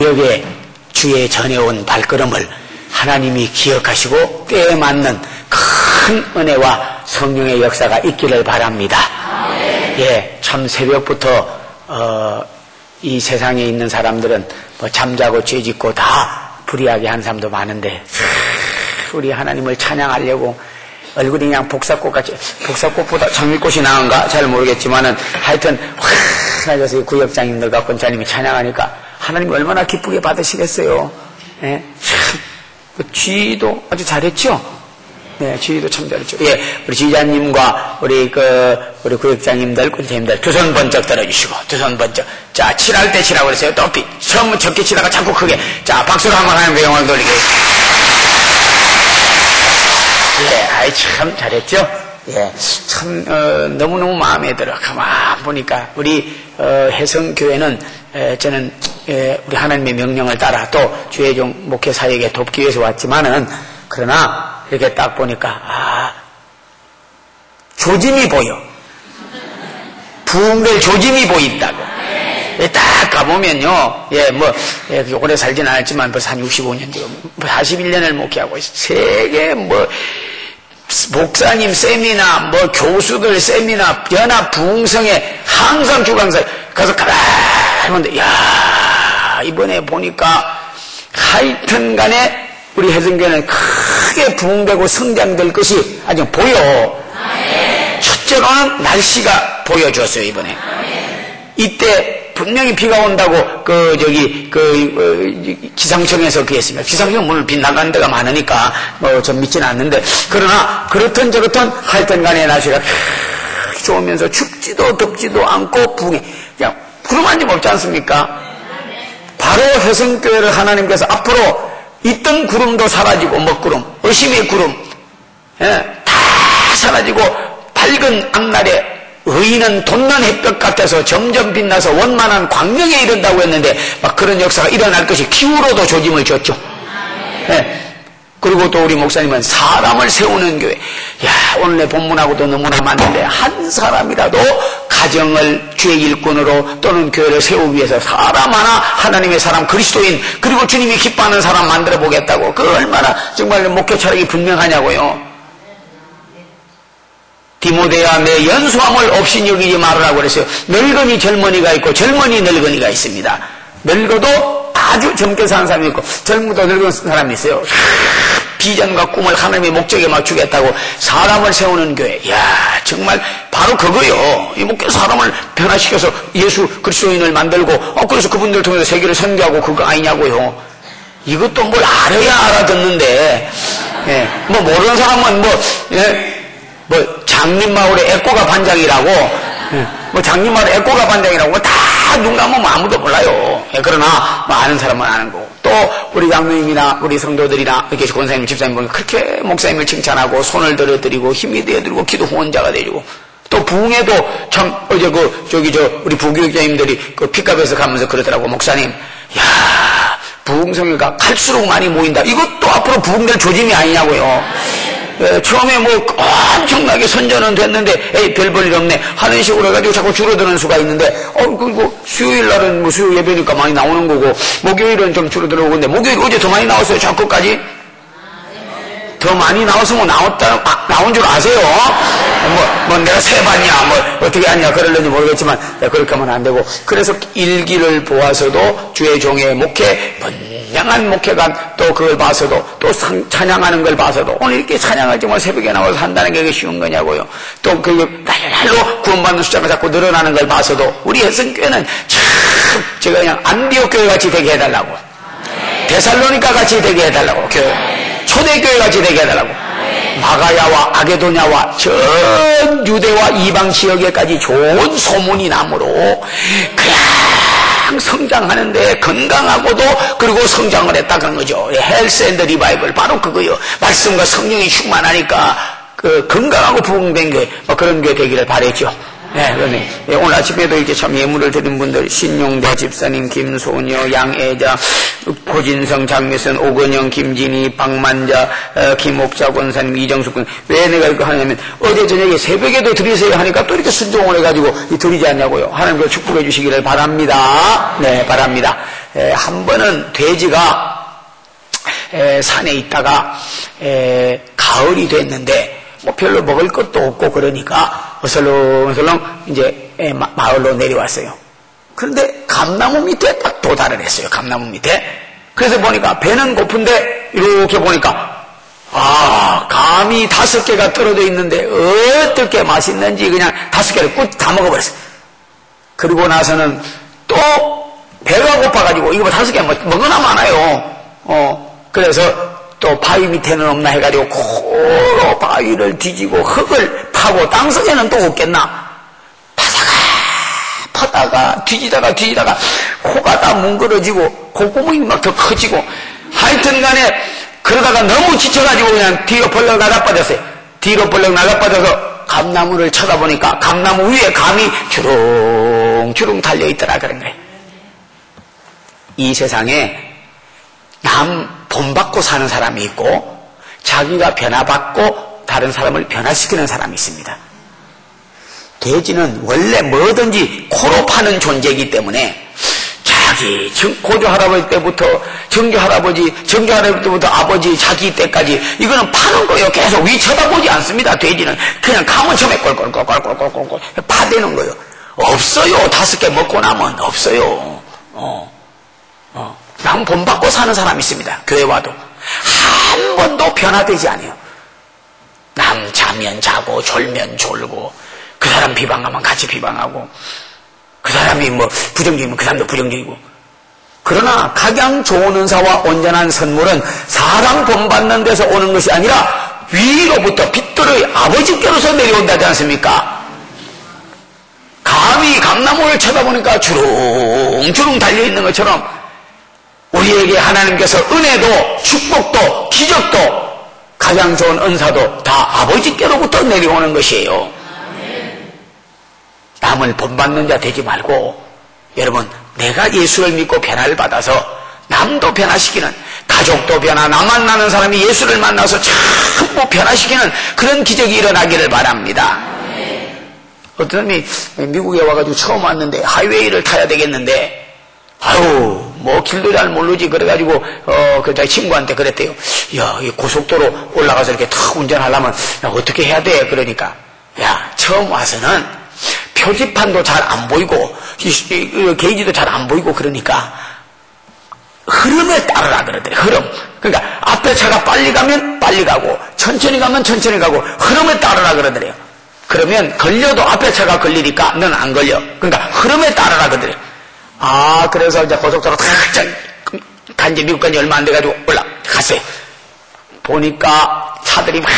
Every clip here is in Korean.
여기에 주의 전해온 발걸음을 하나님이 기억하시고 때에 맞는 큰 은혜와 성령의 역사가 있기를 바랍니다. 예, 참 새벽부터 이 세상에 있는 사람들은 뭐 잠자고 죄짓고 다 불의하게 한 사람도 많은데 우리 하나님을 찬양하려고 얼굴이 그냥 복사꽃같이, 복사꽃보다 장미꽃이 나은가 잘 모르겠지만은 하여튼 환하셔서 구역장님들과 권사님이 찬양하니까 하나님이 얼마나 기쁘게 받으시겠어요. 예, 참 지휘도 아주 잘했죠. 네, 지휘도 참 잘했죠. 예, 우리 지휘자님과 우리 구역장님들, 권사님들 두 손 번쩍 들어주시고 두 손 번쩍. 자, 칠할 때 치라고 그랬어요. 높이 처음 적게 치다가 자꾸 크게. 자, 박수로 한번 하면 영광을 돌리게. 예, 아이 참 잘했죠. 예, 참 너무너무 마음에 들어. 가만 보니까 우리 해성교회는 저는 우리 하나님의 명령을 따라 또 주의 종 목회 사역에 돕기 위해서 왔지만은 그러나 이렇게 딱 보니까 조짐이 보여. 부흥될 조짐이 보인다고. 딱 가보면요, 오래 살진 않았지만 벌써 한 65년 되고 41년을 목회하고 세계 목사님 세미나 교수들 세미나 연합 부흥성에 항상 주강사 가서 가라 하는데 야, 이번에 보니까 하여튼 간에 우리 해성교회는 크게 부흥되고 성장될 것이 아주 보여. 첫째로는 날씨가 보여줬어요. 이번에 이때 분명히 비가 온다고 기상청에서 그랬습니다. 기상청 오늘 비 나가는 데가 많으니까 좀 믿지는 않는데, 그러나 그렇든 저렇든 하여튼 간에 날씨가 좋으면서 춥지도 덥지도 않고 부흥해. 그냥 구름 한 점 없지 않습니까? 바로 해성교회를 하나님께서 앞으로 있던 구름도 사라지고 먹구름, 의심의 구름, 다 사라지고 밝은 앞날에 의인은 돋는 햇볕 같아서 점점 빛나서 원만한 광명에 이른다고 했는데 막 그런 역사가 일어날 것이 기후로도 조짐을 줬죠. 네. 그리고 또 우리 목사님은 사람을 세우는 교회. 야, 오늘의 본문하고도 너무나 맞는데 한 사람이라도 가정을 주의 일꾼으로 또는 교회를 세우기 위해서 사람 하나 하나님의 사람 그리스도인 그리고 주님이 기뻐하는 사람 만들어 보겠다고. 그 얼마나 정말 목회 철학이 분명하냐고요. 디모데야, 내 연소함을 없이 여기지 말으라고 그랬어요. 늙은이 젊은이가 있고 젊은이 늙은이가 있습니다. 늙어도 아주 젊게 사는 사람이 있고 젊어도 늙은 사람이 있어요. 비전과 꿈을 하나님의 목적에 맞추겠다고 사람을 세우는 교회. 야, 정말 바로 그거요. 이 목회 사람을 변화시켜서 예수 그리스도인을 만들고 그래서 그분들 통해서 세계를 선교하고 그거 아니냐고요. 이것도 뭘 알아야 알아듣는데 모르는 사람은 장림마을의 에코가 반장이라고, 장림마을의 에코가 반장이라고, 다 눈 감으면 아무도 몰라요. 그러나, 아는 사람은 아는 거고. 또, 우리 장로님이나, 우리 성도들이나, 이렇게 권사님, 집사님 보면 그렇게 목사님을 칭찬하고, 손을 들어드리고, 힘이 되어드리고, 기도 후원자가 되주고, 또 부흥에도 참, 우리 부교육자님들이 그 핏값에서 가면서 그러더라고, 목사님. 야, 부흥성회가 갈수록 많이 모인다. 이것도 앞으로 부흥될 조짐이 아니냐고요. 처음에 엄청나게 선전은 됐는데, 별 볼 일 없네. 하는 식으로 해가지고 자꾸 줄어드는 수가 있는데, 수요일 날은 수요 예배니까 많이 나오는 거고, 목요일은 좀 줄어들고, 근데 목요일 어제 더 많이 나왔어요, 저끝까지? 더 많이 나왔으면 나온 줄 아세요? 내가 세봤냐, 어떻게 하냐, 그러려니 모르겠지만, 그렇게 하면 안 되고, 그래서 일기를 보아서도 주의 종의 목회, 번영한 목회관, 또 그걸 봐서도, 또 찬양하는 걸 봐서도, 오늘 이렇게 찬양을 정말 새벽에 나와서 한다는 게 쉬운 거냐고요. 또 날로 구원받는 숫자가 자꾸 늘어나는 걸 봐서도, 우리 해성교회는 참, 제가 그냥 안디옥 교회 같이 되게 해달라고. 데살로니가 같이 되게 해달라고. 초대교회 같이 되게 해달라고. 마가야와 아게도냐와 전 유대와 이방 지역에까지 좋은 소문이 나므로 그냥 성장하는데 건강하고도 그리고 성장을 했다 그런 거죠. 헬스 앤드 리바이벌 바로 그거요. 말씀과 성령이 충만하니까 건강하고 부흥된 교회 그런 교회 되기를 바랬죠. 네, 오늘 아침에도 이렇게 참 예물을 드린 분들, 신용대 집사님, 김소녀, 양애자, 고진성, 장미선, 오건영, 김진희, 박만자, 김옥자 권사님, 이정숙 군. 왜 내가 이거 하냐면 어제 저녁에 새벽에도 드리세요 하니까 또 이렇게 순종을 해가지고 드리지 않냐고요. 하나님께 축복해 주시기를 바랍니다. 네, 바랍니다. 한 번은 돼지가 산에 있다가 가을이 됐는데 뭐 별로 먹을 것도 없고 그러니까 어슬렁어슬렁 이제 마을로 내려왔어요. 그런데 감나무 밑에 딱 도달을 했어요. 감나무 밑에. 그래서 보니까 배는 고픈데 이렇게 보니까 감이 5개가 떨어져 있는데 어떻게 맛있는지 그냥 5개를 꾹 다 먹어버렸어요. 그리고 나서는 또 배가 고파가지고 이거 5개 먹으나 많아요. 그래서 또 바위 밑에는 없나 해가지고 고로 바위를 뒤지고 흙을 파고 땅속에는 또 없겠나 파다가 뒤지다가 코가 다 뭉그러지고 콧구멍이 막 더 커지고 하여튼 간에 그러다가 너무 지쳐가지고 그냥 뒤로 벌렁 나가빠졌어요. 뒤로 벌렁 나가빠져서 감나무를 쳐다보니까 감나무 위에 감이 주렁주렁 달려있더라 그런 거예요. 이 세상에 남 본받고 사는 사람이 있고 자기가 변화받고 다른 사람을 변화시키는 사람이 있습니다. 돼지는 원래 뭐든지 코로 파는 존재이기 때문에 자기 고조 할아버지 때부터 정조 할아버지 때부터 아버지 자기 때까지 이거는 파는 거예요. 계속 위 쳐다보지 않습니다. 돼지는 그냥 감은 처음에 꼴꼴꼴꼴꼴꼴꼴 파대는 거예요. 없어요. 5개 먹고 나면 없어요. 남 본받고 사는 사람이 있습니다. 교회 와도 한 번도 변화되지 않아요. 남 자면 자고 졸면 졸고 그 사람 비방하면 같이 비방하고 그 사람이 뭐 부정적이면 그 사람도 부정적이고. 그러나 각양 좋은 은사와 온전한 선물은 사람 본받는 데서 오는 것이 아니라 위로부터 빛들의 아버지께로서 내려온다지 않습니까? 감히 감나무를 쳐다보니까 주렁주렁 달려있는 것처럼 우리에게 하나님께서 은혜도 축복도 기적도 가장 좋은 은사도 다 아버지께로부터 내려오는 것이에요. 남을 본받는 자 되지 말고 여러분 내가 예수를 믿고 변화를 받아서 남도 변화시키는 가족도 변화 나 만나는 사람이 예수를 만나서 전부 변화시키는 그런 기적이 일어나기를 바랍니다. 어떤 사람이 미국에 와가지고 처음 왔는데 하이웨이를 타야 되겠는데 뭐 길도 잘 모르지 그래가지고 그 자기 친구한테 그랬대요. 야, 이 고속도로 올라가서 이렇게 탁 운전하려면 어떻게 해야 돼? 그러니까 야, 처음 와서는 표지판도 잘 안 보이고 게이지도 잘 안 보이고 그러니까 흐름에 따르라 그러더래. 흐름. 그러니까 앞에 차가 빨리 가면 빨리 가고 천천히 가면 천천히 가고 흐름에 따르라 그러더래요. 그러면 걸려도 앞에 차가 걸리니까 너는 안 걸려. 그러니까 흐름에 따르라 그러더래. 그래서 이제 고속도로 탁 간지 미국 간지 얼마 안 돼가지고 올라갔어요. 보니까 차들이 막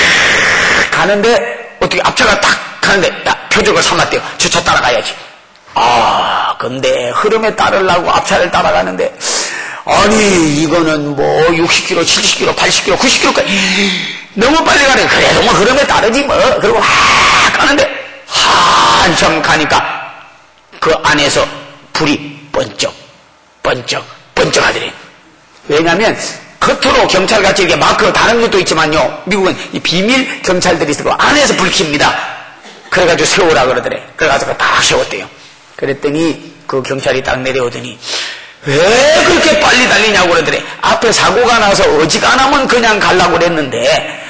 가는데 어떻게 앞차가 딱 가는데 표적을 삼았대요. 저 차 따라가야지. 근데 흐름에 따르려고 앞차를 따라가는데 아니 이거는 뭐 60km, 70km, 80km, 90km까지 너무 빨리 가네. 그래도 뭐 흐름에 따르지 뭐. 그리고 가는데 한참 가니까 그 안에서 불이 번쩍 하더래요. 왜냐하면 겉으로 경찰같이 이렇게 마크 다른 것도 있지만요. 미국은 이 비밀 경찰들이 있고 안에서 불 킵니다. 그래가지고 세우라 그러더래. 그래가지고 딱 세웠대요. 그랬더니 그 경찰이 딱 내려오더니 왜 그렇게 빨리 달리냐고 그러더래. 앞에 사고가 나서 어지간하면 그냥 가려고 그랬는데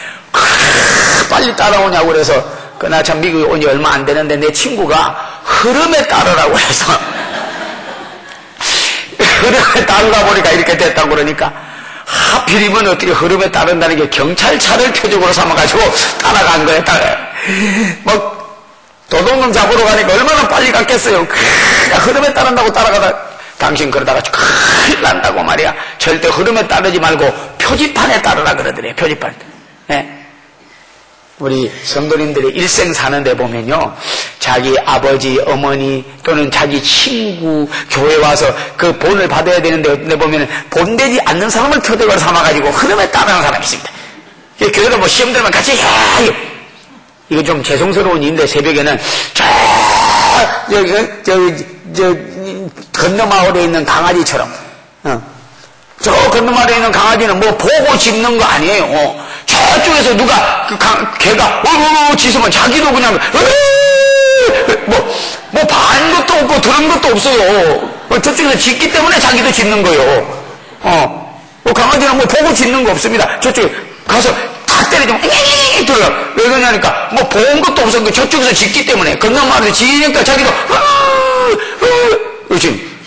빨리 따라오냐고 그래서 나 참 미국에 온 지 얼마 안 되는데 내 친구가 흐름에 따르라고 해서 흐름에 따르다 보니까 이렇게 됐다고 그러니까 하필이면 어떻게 흐름에 따른다는 게 경찰차를 표적으로 삼아가지고 따라간 거야. 뭐 도둑놈 잡으러 가니까 얼마나 빨리 갔겠어요. 흐름에 따른다고 따라가다 당신 그러다가 큰일 난다고 말이야. 절대 흐름에 따르지 말고 표지판에 따르라 그러더래요. 표지판. 네. 우리 성도님들의 일생 사는데 보면요, 자기 아버지, 어머니 또는 자기 친구 교회 와서 그 본을 받아야 되는데 보면은 본되지 않는 사람을 표적으로 삼아가지고 흐름에 따르는 사람이 있습니다. 교회가 뭐 시험 들면 같이 해. 이거 좀 죄송스러운 일인데 새벽에는 저 건너 마을에 있는 강아지처럼 저 건너마을에 있는 강아지는 뭐 보고 짖는 거 아니에요. 저쪽에서 누가 개가 짖으면 자기도 그냥 뭐 반 것도 없고 들은 것도 없어요. 저쪽에서 짖기 때문에 자기도 짖는 거예요. 강아지는 뭐 보고 짖는 거 없습니다. 저쪽에 가서 다 때리면 들어요. 왜 그러냐니까 뭐 본 것도 없었는데 저쪽에서 짖기 때문에 건너마을에서 짖으니까 자기도 그렇지.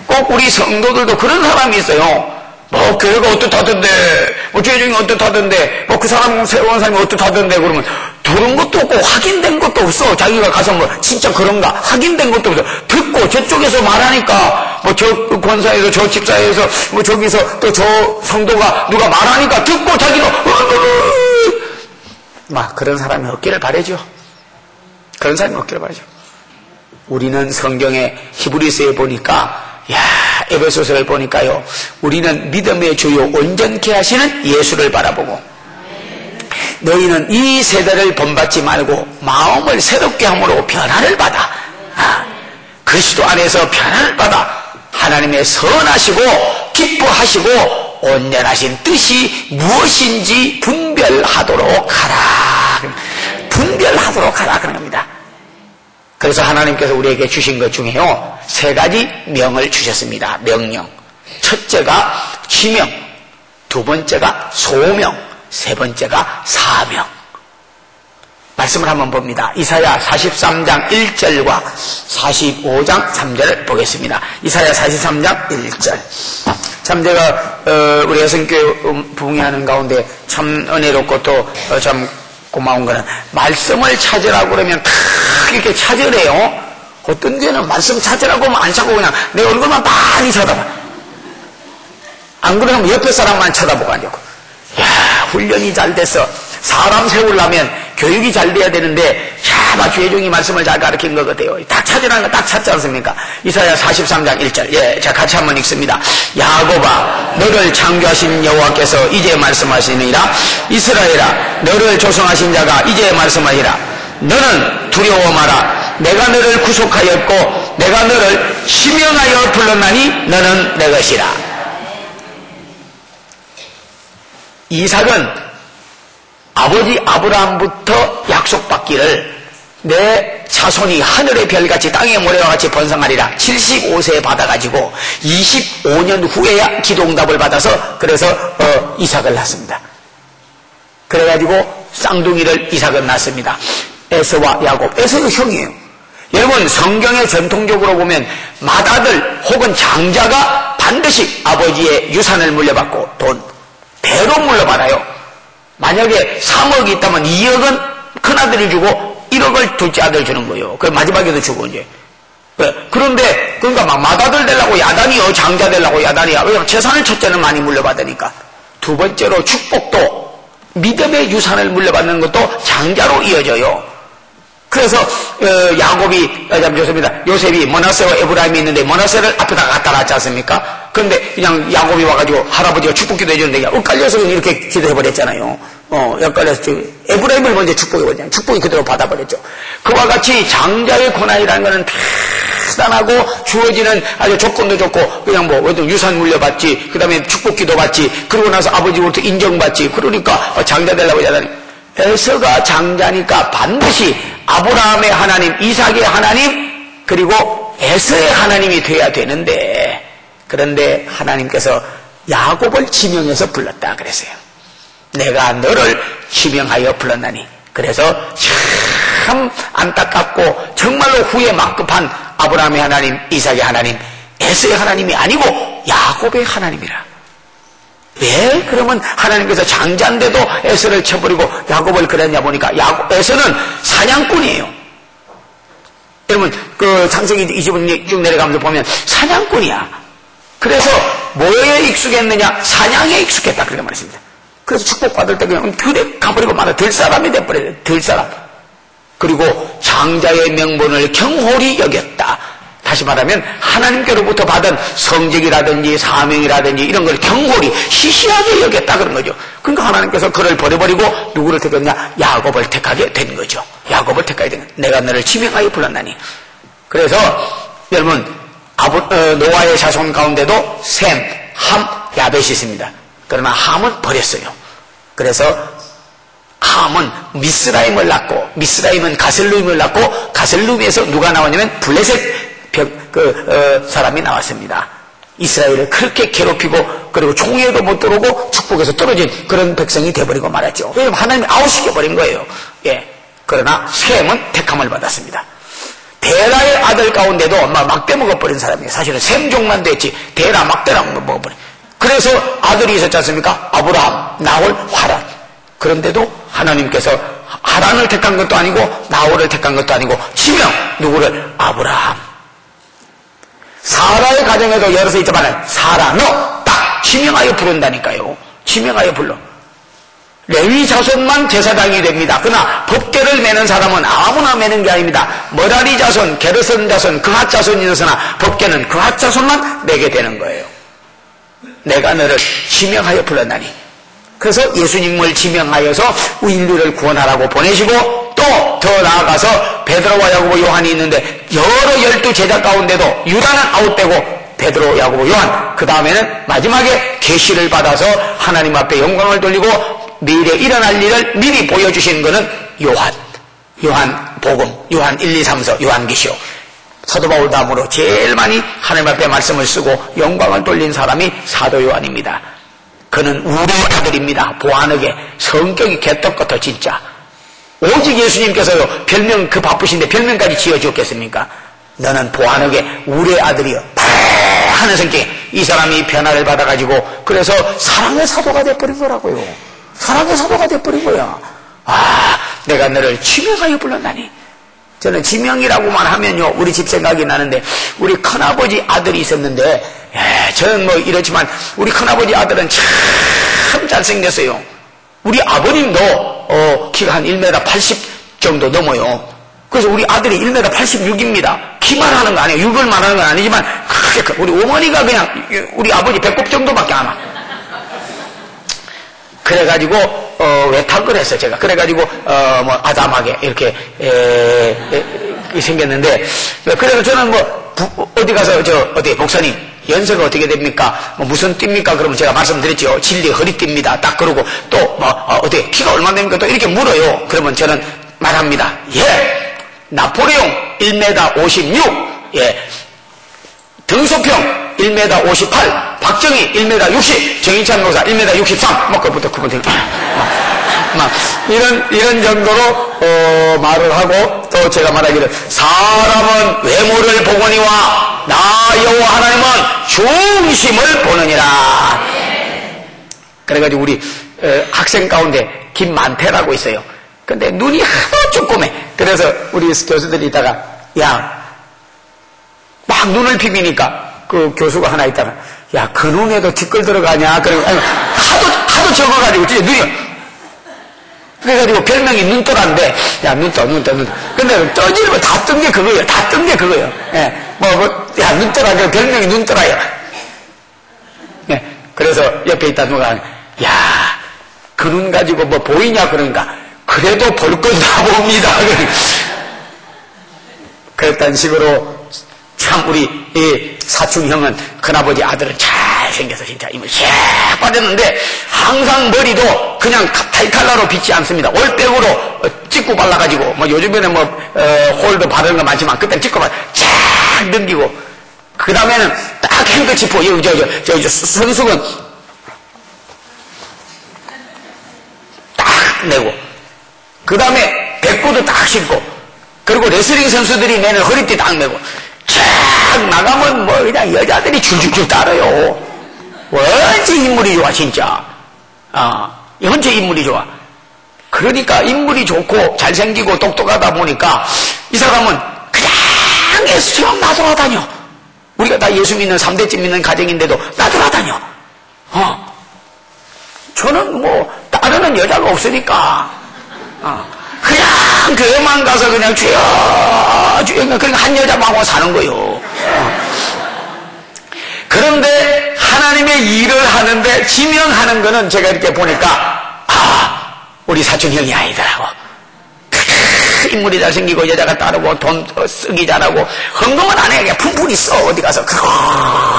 꼭 우리 성도들도 그런 사람이 있어요. 뭐 교회가 어떻다던데, 뭐 교회 중에 어떻다던데, 뭐 그 사람 세운 사람이 어떻다던데 그러면 들은 것도 없고 확인된 것도 없어. 자기가 가서 뭐 진짜 그런가 확인된 것도 없어. 듣고 저쪽에서 말하니까 뭐 저 권사에서 저 집사에서 뭐 저기서 또 저 성도가 누가 말하니까 듣고 자기도 막 그런 사람이 없기를 바라죠. 그런 사람이 없기를 바라죠. 우리는 성경에 히브리서에 보니까 에베소서를 보니까요, 우리는 믿음의 주요 온전케 하시는 예수를 바라보고 너희는 이 세대를 본받지 말고 마음을 새롭게 함으로 변화를 받아 그리스도 안에서 변화를 받아 하나님의 선하시고 기뻐하시고 온전하신 뜻이 무엇인지 분별하도록 하라. 분별하도록 하라 그런 겁니다. 그래서 하나님께서 우리에게 주신 것 중에요 3가지 명을 주셨습니다. 명령. 첫째가 지명, 두 번째가 소명, 세 번째가 사명. 말씀을 한번 봅니다. 이사야 43장 1절과 45장 3절을 보겠습니다. 이사야 43장 1절. 참 제가 우리 여성교회 부흥회하는 가운데 참 은혜롭고 또 참 고마운 거는 말씀을 찾으라고 그러면 다 이렇게 찾으래요. 어떤 데는 말씀 찾으라고 하면 안 찾고 그냥 내 얼굴만 많이 쳐다봐. 안 그러면 옆에 사람만 쳐다보고 앉고. 야, 훈련이 잘 돼서 사람 세우려면 교육이 잘 돼야 되는데 마치 회중이 말씀을 잘 가르친 것 같아요. 딱 찾으라는 거 딱 찾지 않습니까? 이사야 43장 1절. 자, 같이 한번 읽습니다. 야곱아, 너를 창조하신 여호와께서 이제 말씀하시니라. 이스라엘아, 너를 조성하신 자가 이제 말씀하시라. 너는 두려워 마라. 내가 너를 구속하였고 내가 너를 지명하여 불렀나니 너는 내 것이라. 이삭은 아버지 아브라함부터 약속받기를 내 자손이 하늘의 별같이 땅의 모래와 같이 번성하리라 75세에 받아가지고 25년 후에야 기도응답을 받아서 그래서 이삭을 낳습니다. 그래가지고 쌍둥이를 이삭은 낳습니다. 에서와 야곱. 에서가 형이에요. 여러분 성경에 전통적으로 보면 맏아들 혹은 장자가 반드시 아버지의 유산을 물려받고 돈 배로 물려받아요. 만약에 3억이 있다면 2억은 큰아들이 주고 1억을 둘째 아들 주는 거예요. 그 마지막에도 주고 이제. 그런데 그러니까 막 맏아들 되려고 야단이요, 장자 되려고 야단이야. 왜냐면 재산을 첫째는 많이 물려받으니까. 두 번째로 축복도 믿음의 유산을 물려받는 것도 장자로 이어져요. 그래서 야곱이 좋습니다. 요셉이 머나세와 에브라임이 있는데 머나세를 앞에다가 갖다 놨지 않습니까? 그런데 그냥 야곱이 와가지고 할아버지가 축복기도 해주는데 그냥 엇갈려서 이렇게 기도해버렸잖아요. 엇갈려서 에브라임을 먼저 축복해버렸잖아요. 축복이 그대로 받아버렸죠. 그와 같이 장자의 고난이라는 것은 편안하고 주어지는 아주 조건도 좋고 그냥 뭐 유산 물려받지, 그 다음에 축복기도 받지, 그러고 나서 아버지로부터 인정받지. 그러니까 장자 되려고 하잖아요. 에서가 장자니까 반드시 아브라함의 하나님, 이삭의 하나님, 그리고 에서의 하나님이 돼야 되는데, 그런데 하나님께서 야곱을 지명해서 불렀다 그랬어요. 내가 너를 지명하여 불렀나니. 그래서 참 안타깝고 정말로 후에 막급한 아브라함의 하나님, 이삭의 하나님, 에서의 하나님이 아니고 야곱의 하나님이라. 왜 그러면 하나님께서 장자인데도 에서를 쳐버리고 야곱을 그랬냐 보니까 에서는 사냥꾼이에요. 여러분 그 창세기 20년 쭉 내려가면서 보면 사냥꾼이야. 그래서 뭐에 익숙했느냐? 사냥에 익숙했다 그렇게 말했습니다. 그래서 축복받을 때 그냥 그래 가버리고 말아 들 사람이 돼버려요. 들 사람. 그리고 장자의 명분을 경홀히 여겼다. 다시 말하면 하나님께로부터 받은 성직이라든지 사명이라든지 이런 걸 경홀히 시시하게 여겼다 그런 거죠. 그러니까 하나님께서 그를 버려버리고 누구를 택했냐? 야곱을 택하게 된 거죠. 야곱을 택하게 된 거죠. 내가 너를 지명하여 불렀나니. 그래서 여러분 노아의 자손 가운데도 셈, 함, 야벳이 있습니다. 그러나 함은 버렸어요. 그래서 함은 미스라임을 낳고, 미스라임은 가슬룸을 낳고, 가슬룸에서 누가 나왔냐면 블레셋 사람이 나왔습니다. 이스라엘을 그렇게 괴롭히고, 그리고 총회도 못 들어오고 축복에서 떨어진 그런 백성이 돼버리고 말았죠. 왜냐면 하나님이 아웃시켜버린 거예요. 예. 그러나 셈은 택함을 받았습니다. 데라의 아들 가운데도 막 빼먹어버린 사람이에요. 사실은 셈종만 됐지 데라 막대랑 먹어버린. 그래서 아들이 있었지 않습니까? 아브라함, 나홀, 하란. 그런데도 하나님께서 하란을 택한 것도 아니고 나홀을 택한 것도 아니고 지명 누구를? 아브라함. 사라의 가정에도 열어서 있지만 사라 너 딱 지명하여 부른다니까요. 지명하여 불러. 레위 자손만 제사장이 됩니다. 그러나 법궤를 매는 사람은 아무나 매는 게 아닙니다. 머라리 자손, 게르선 자손, 그핫 자손이 있으나 법궤는 그핫 자손만 매게 되는 거예요. 내가 너를 지명하여 불렀나니. 그래서 예수님을 지명하여서 인류를 구원하라고 보내시고 또 더 나아가서 베드로와 야고보, 요한이 있는데 여러 12 제자 가운데도 유다는 아웃되고 베드로, 야고보, 요한 그 다음에는 마지막에 계시를 받아서 하나님 앞에 영광을 돌리고 미래에 일어날 일을 미리 보여주신 것은 요한 복음, 요한 1, 2, 3서, 요한계시록. 사도 바울 다음으로 제일 많이 하나님 앞에 말씀을 쓰고 영광을 돌린 사람이 사도 요한입니다. 그는 우리의 아들입니다. 보안하게 성격이 개떡같아 진짜. 오직 예수님께서요 별명 그 바쁘신데 별명까지 지어주었겠습니까? 너는 보안하게 우리의 아들이여 하는 성격에 이 사람이 변화를 받아가지고 그래서 사랑의 사도가 돼버린 거라고요. 사랑의 사도가 돼버린 거야. 아, 내가 너를 지명하여 불렀나니. 저는 지명이라고만 하면요 우리 집 생각이 나는데 우리 큰아버지 아들이 있었는데 저는 뭐 이렇지만 우리 큰아버지 아들은 참 잘생겼어요. 우리 아버님도 키가 한 1m 80 정도 넘어요. 그래서 우리 아들이 1m 86입니다. 키만 하는 거 아니에요. 6을 말하는 건 아니지만 크게 우리 어머니가 그냥 우리 아버지 배꼽 정도밖에 안 와. 그래가지고 외탁을 했어요 제가. 그래가지고 뭐 아담하게 이렇게 생겼는데 그래서 저는 뭐 어디 가서 어디 목사님 연세가 어떻게 됩니까? 뭐 무슨 띠입니까? 그러면 제가 말씀드렸죠. 진리 허리띠입니다. 딱 그러고 또 뭐 어떻게 키가 얼마 됩니까? 또 이렇게 물어요. 그러면 저는 말합니다. 예, 나폴레옹 1m 56, 예, 등소평 1m 58, 박정희 1m 60, 정인찬 목사 1m 63, 뭐 그것부터 막 이런 정도로 말을 하고 또 제가 말하기를 사람은 외모를 보거니와 나 여호와 하나님은 중심을 보느니라. 그래가지고 우리 학생 가운데 김만태라고 있어요. 근데 눈이 하도 조그매. 그래서 우리 교수들이 있다가 야 막 눈을 비비니까 그 교수가 하나 있다가 야 그 눈에도 티끌 들어가냐. 그리고 하도 적어가지고 진짜 눈이 그래가지고 별명이 눈떠라인데 야 눈떠 근데 떠지면 다 뜬 게 그거예요. 다 뜬 게 그거예요. 예. 야 눈떠라 별명이 눈떠라요. 예. 그래서 옆에 있다 누가 야 그 눈 가지고 뭐 보이냐 그러니까 그래도 볼 건 다 봅니다. 그랬던 식으로 참 우리 이 사촌 형은 큰아버지 아들은 잘생겨서 진짜 이물 샥 빠졌는데 항상 머리도 그냥 타이탈라로 빗지 않습니다. 올백으로 찍고 발라가지고 뭐 요즘에는 뭐 홀도 바르는 거 많지만 그때는 찍고 발라 쫙 넘기고 그 다음에는 딱 행거치포 저 손수건 딱 내고 그 다음에 백구도 딱 신고 그리고 레슬링 선수들이 내는 허리띠 딱 메고 쫙 나가면 뭐 그냥 여자들이 줄줄줄 따라요. 원체 인물이 좋아 진짜. 원체 인물이 좋아. 그러니까 인물이 좋고 잘생기고 똑똑하다 보니까 이 사람은 그냥 예수처럼 나돌아다녀. 우리가 다 예수 믿는 3대째 믿는 가정인데도 나돌아다녀. 저는 뭐 따르는 여자가 없으니까 그냥 교회만 가서 그냥 주여 그러니까 한 여자만 사는 거예요. 그런데 하나님의 일을 하는데 지명하는 거는 제가 이렇게 보니까 우리 사촌 형이 아니더라고. 인물이 잘생기고 여자가 따르고 돈 쓰기 잘하고 헌금은 안 해. 그냥 풍풍이 써. 어디 가서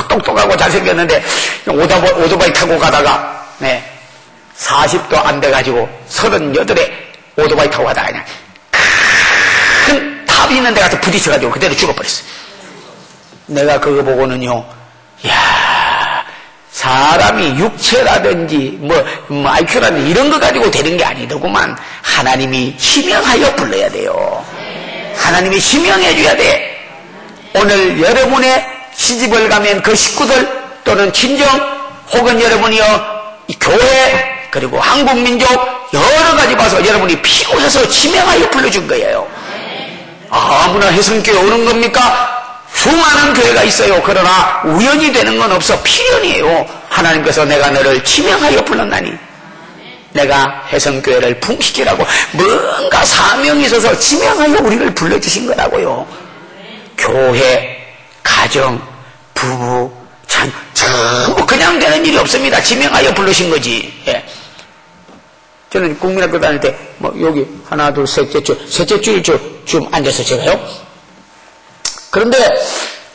똑똑하고 잘생겼는데 오토바이 타고 가다가 40도 안 돼가지고 38에 오토바이 타고 가다가 그냥 큰 탑이 있는 데 가서 부딪혀가지고 그대로 죽어버렸어요. 내가 그거 보고는요, 이야, 사람이 육체라든지 IQ라든지 이런 거 가지고 되는 게 아니더구만. 하나님이 지명하여 불러야 돼요. 하나님이 지명해 줘야 돼. 오늘 여러분의 시집을 가면 그 식구들 또는 친정 혹은 여러분이요 이 교회 그리고 한국민족 여러 가지 봐서 여러분이 필요해서 지명하여 불러준 거예요. 아무나 해성교회 오는 겁니까? 수많은 교회가 있어요. 그러나 우연히 되는 건 없어. 필연이에요. 하나님께서 내가 너를 지명하여 불렀나니 내가 해성교회를 풍시키라고 뭔가 사명이 있어서 지명하여 우리를 불러주신 거라고요. 교회, 가정, 부부, 전부 그냥 되는 일이 없습니다. 지명하여 부르신 거지. 예. 저는 국민학교 다닐 때 여기 하나 둘 셋째 줄 좀 앉아서 제가요. 그런데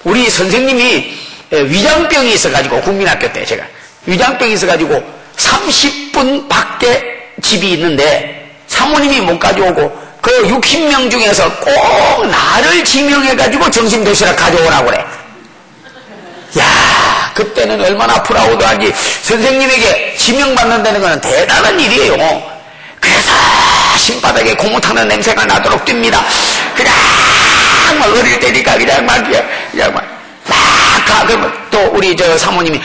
우리 선생님이 위장병이 있어가지고 국민학교 때 제가 위장병이 있어가지고 30분 밖에 집이 있는데 사모님이 못 가져오고 그 60명 중에서 꼭 나를 지명해가지고 점심도시락 가져오라고 그래. 야, 그때는 얼마나 프라우드하지. 선생님에게 지명받는다는 것은 대단한 일이에요. 그래서 신바닥에 고무 타는 냄새가 나도록 뜁니다. 그냥 어릴 때니까 그냥 가. 그러면 또 우리 저 사모님이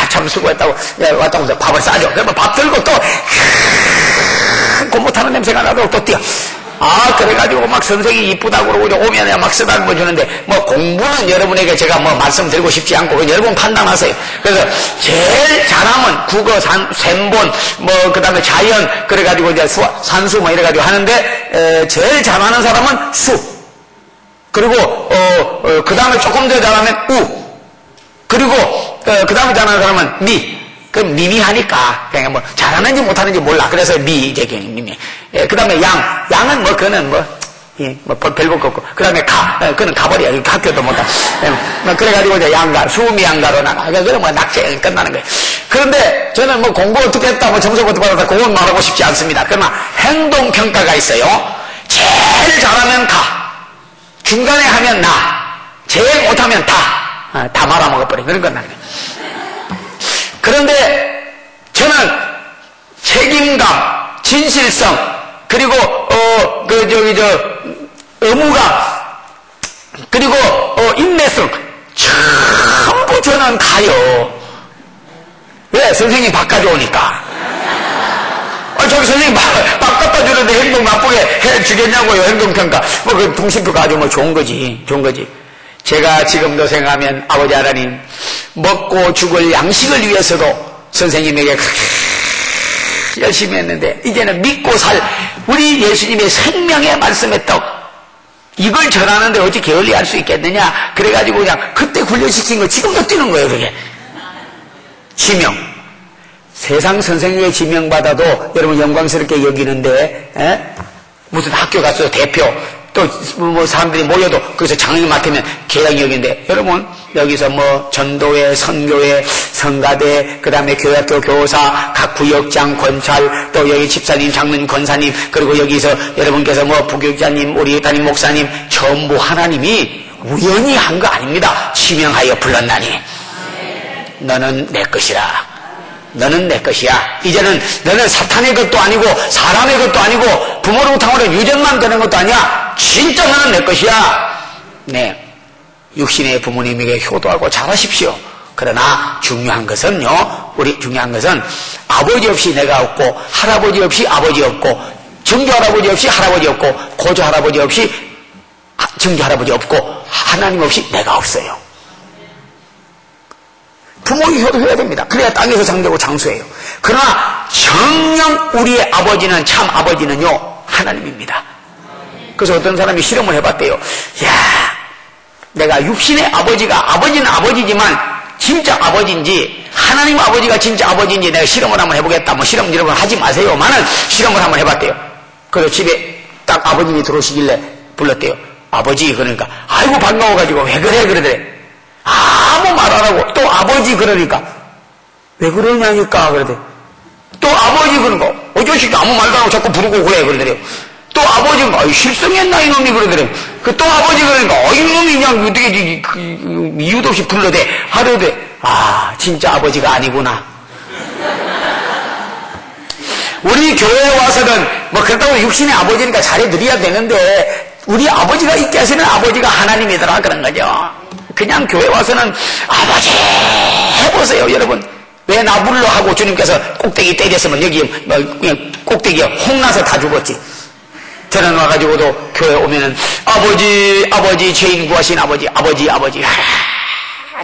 참 수고했다고 왔다고 해서 밥을 싸줘. 그러면 밥 들고 또 고무 타는 냄새가 나도록 또 뛰어. 그래가지고 막 선생이 이쁘다고 그러고 오면 막 쓰다듬어 주는데, 공부는 여러분에게 제가 말씀드리고 싶지 않고, 여러분 판단하세요. 그래서 제일 잘하면 국어, 셈본, 그 다음에 자연, 그래가지고 이제 산수 이래가지고 하는데, 제일 잘하는 사람은 수. 그리고, 그 다음에 조금 더 잘하면 우. 그리고, 그 다음에 잘하는 사람은 미. 그럼 미미하니까 그냥 잘하는지 못하는지 몰라. 그래서 이제 미미. 그 다음에 양은 그는 별거 없고. 그 다음에 그는 가버려. 학교도 못하. 그래가지고 이제 양가, 수미양가로 나가. 그러면 낙제 끝나는 거예요. 그런데 저는 공부 어떻게 했다, 점수부터 받아서 그건 말하고 싶지 않습니다. 그러나 행동평가가 있어요. 제일 잘하면 가. 중간에 하면 나. 제일 못하면 다 말아먹어버린 그런 건 나는. 그런데 저는 책임감, 진실성, 그리고 의무감, 그리고 인내성 전부 저는 가요. 왜? 선생님 밥 가져오니까. 저기 선생님 밥 갖다 주는데 행동 나쁘게 해주겠냐고요. 행동평가. 그 통신표가 아주 좋은 거지. 제가 지금도 생각하면 아버지 하나님 먹고 죽을 양식을 위해서도 선생님에게 열심히 했는데 이제는 믿고 살 우리 예수님의 생명의 말씀의 떡 이걸 전하는데 어찌 게을리할 수 있겠느냐. 그래가지고 그냥 그때 훈련시킨 거 지금도 뛰는 거예요. 그게 지명. 세상 선생님의 지명받아도 여러분 영광스럽게 여기는데 무슨 학교 가서 대표 또 사람들이 모여도 거기서 장을 맡으면 계양역인데 여러분 여기서 전도회, 선교회, 성가대, 그 다음에 교회학교 교사, 각 구역장, 권찰, 또 여기 집사님, 장로님, 권사님, 그리고 여기서 여러분께서 부교육자님, 우리 담임 목사님 전부 하나님이 우연히 한 거 아닙니다. 지명하여 불렀나니 너는 내 것이라. 너는 내 것이야. 이제는 너는 사탄의 것도 아니고 사람의 것도 아니고 부모로부터 유전만 되는 것도 아니야. 진짜 너는 내 것이야. 네, 육신의 부모님에게 효도하고 잘하십시오. 그러나 중요한 것은 아버지 없이 내가 없고 할아버지 없이 아버지 없고 정조할아버지 없이 할아버지 없고 고조할아버지 없이 정조할아버지 없고 하나님 없이 내가 없어요. 부모의 효도해야 됩니다. 그래야 땅에서 장되고 장수해요. 그러나 정녕 우리의 아버지는 참 아버지는요 하나님입니다. 그래서 어떤 사람이 실험을 해봤대요. 야, 내가 육신의 아버지는 아버지지만 진짜 아버지인지 하나님 아버지가 진짜 아버지인지 내가 실험을 한번 해보겠다. 실험 여러분 하지 마세요만은 실험을 한번 해봤대요. 그래서 집에 딱 아버님이 들어오시길래 불렀대요. 아버지 그러니까 아이고 반가워가지고 왜 그래 그러더래. 아무 말 안 하고 또 아버지 그러니까 왜 그러냐니까 그러더래. 또 아버지 그러니까 어저씨도 아무 말도 안 하고 자꾸 부르고 그래 그러더래요. 또 아버지가 실성했나 이놈이 그러더래요. 또 아버지 그러니까 이놈이 그냥 어떻게 이유도 없이 불러대 하려대. 아 진짜 아버지가 아니구나. 우리 교회에 와서는 뭐 그렇다고 육신의 아버지니까 잘해드려야 되는데 우리 아버지가 있게 하시는 아버지가 하나님이더라 그런 거죠. 그냥 교회 와서는 아버지 해보세요 여러분. 왜 나 불러 하고 주님께서 꼭대기 때렸으면 여기 뭐 그냥 꼭대기에 홍나서 다 죽었지. 저는 와가지고도 교회 오면은 아버지 죄인 구하신 아버지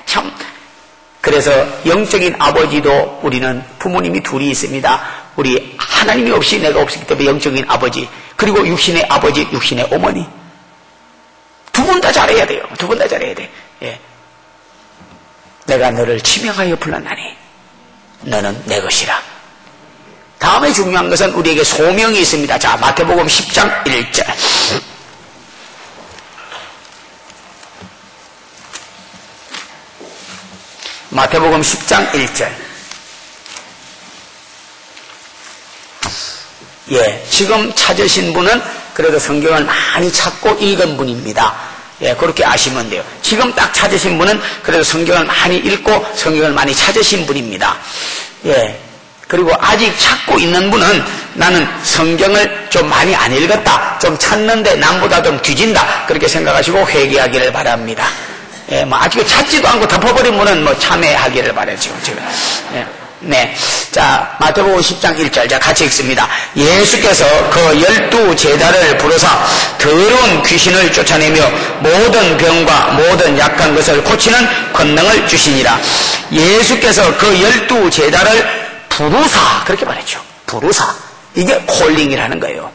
참. 그래서 영적인 아버지도 우리는 부모님이 둘이 있습니다. 우리 하나님이 없이 내가 없기 때문에 영적인 아버지 그리고 육신의 아버지 육신의 어머니 두 분 다 잘해야 돼요. 두 분 다 잘해야 돼. 예. 내가 너를 지명하여 불렀나니 너는 내 것이라. 다음에 중요한 것은 우리에게 소명이 있습니다. 자, 마태복음 10장 1절. 마태복음 10장 1절. 예, 지금 찾으신 분은 그래도 성경을 많이 찾고 읽은 분입니다. 예, 그렇게 아시면 돼요. 지금 딱 찾으신 분은 그래도 성경을 많이 읽고 성경을 많이 찾으신 분입니다. 예. 그리고 아직 찾고 있는 분은 나는 성경을 좀 많이 안 읽었다. 좀 찾는데 남보다 좀 뒤진다. 그렇게 생각하시고 회개하기를 바랍니다. 예, 뭐 아직 찾지도 않고 덮어버린 분은 뭐 참회하기를 바라죠. 지금. 예. 네. 자, 마태복음 10장 1절. 자, 같이 읽습니다. 예수께서 그 12제자를 부르사 더러운 귀신을 쫓아내며 모든 병과 모든 약한 것을 고치는 권능을 주시니라. 예수께서 그 12제자를 부르사 그렇게 말했죠. 부르사. 이게 콜링이라는 거예요.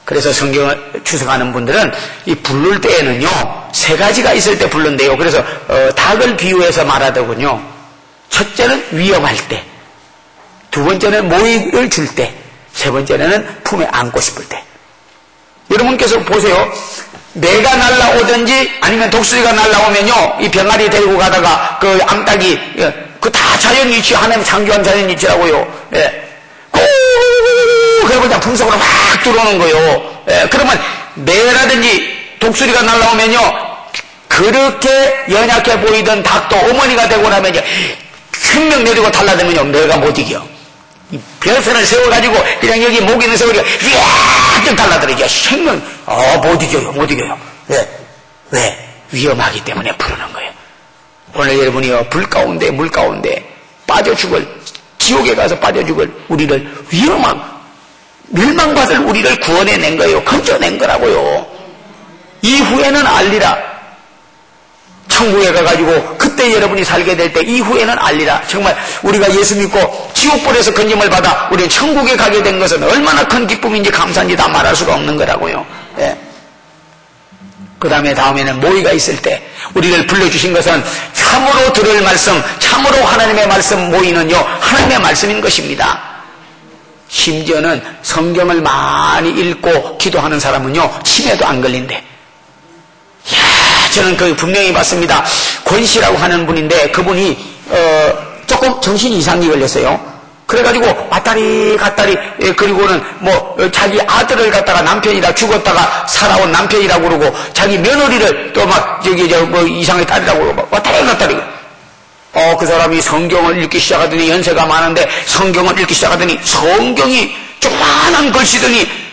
그래서 성경을 추석하는 분들은 이 부를 때에는요 3가지가 있을 때 부른대요. 그래서 닭을 비유해서 말하더군요. 첫째는 위험할 때, 두 번째는 모이를 줄 때, 세 번째는 품에 안고 싶을 때. 여러분께서 보세요. 매가 날라오든지 아니면 독수리가 날라오면요 이 병아리 데리고 가다가 그 암탉이 그 다 자연 이치, 하나님 창조한 자연 이치라고요. 예. 그러고 풍속으로 확 들어오는 거예요. 예. 그러면 매라든지 독수리가 날라오면요 그렇게 연약해 보이던 닭도 어머니가 되고 나면 이제 생명 내리고 달라들면요 매가 못 이겨. 이 벼슬을 세워가지고 그냥 여기 목 있는 세월이가 휘악 달라들이죠. 생명 못 이겨요. 왜? 위험하기 때문에 부르는 거예요. 오늘 여러분이요 불 가운데 물 가운데 빠져 죽을, 지옥에 가서 빠져 죽을 우리를 위험한 멸망받을 우리를 구원해낸 거예요. 건져낸 거라고요. 이후에는 알리라. 천국에 가가지고 그때 여러분이 살게 될 때 이후에는 알리라. 정말 우리가 예수 믿고 지옥불에서 건짐을 받아 우리는 천국에 가게 된 것은 얼마나 큰 기쁨인지 감사인지 다 말할 수가 없는 거라고요. 예. 그 다음에는 모의가 있을 때 우리를 불러주신 것은 참으로 들을 말씀, 참으로 하나님의 말씀 모이는요 하나님의 말씀인 것입니다. 심지어는 성경을 많이 읽고 기도하는 사람은요 치매도 안 걸린대. 저는 그 분명히 봤습니다. 권씨라고 하는 분인데 그분이 조금 정신 이상이 걸렸어요. 그래가지고 왔다리 갔다리 그리고는 뭐 자기 아들을 갖다가 남편이다 죽었다가 살아온 남편이라고 그러고 자기 며느리를 또 막 뭐 이상하게 딸이라고 그러고 왔다리 갔다리. 그 사람이 성경을 읽기 시작하더니 연세가 많은데 성경을 읽기 시작하더니 성경이 조그만한 글씨더니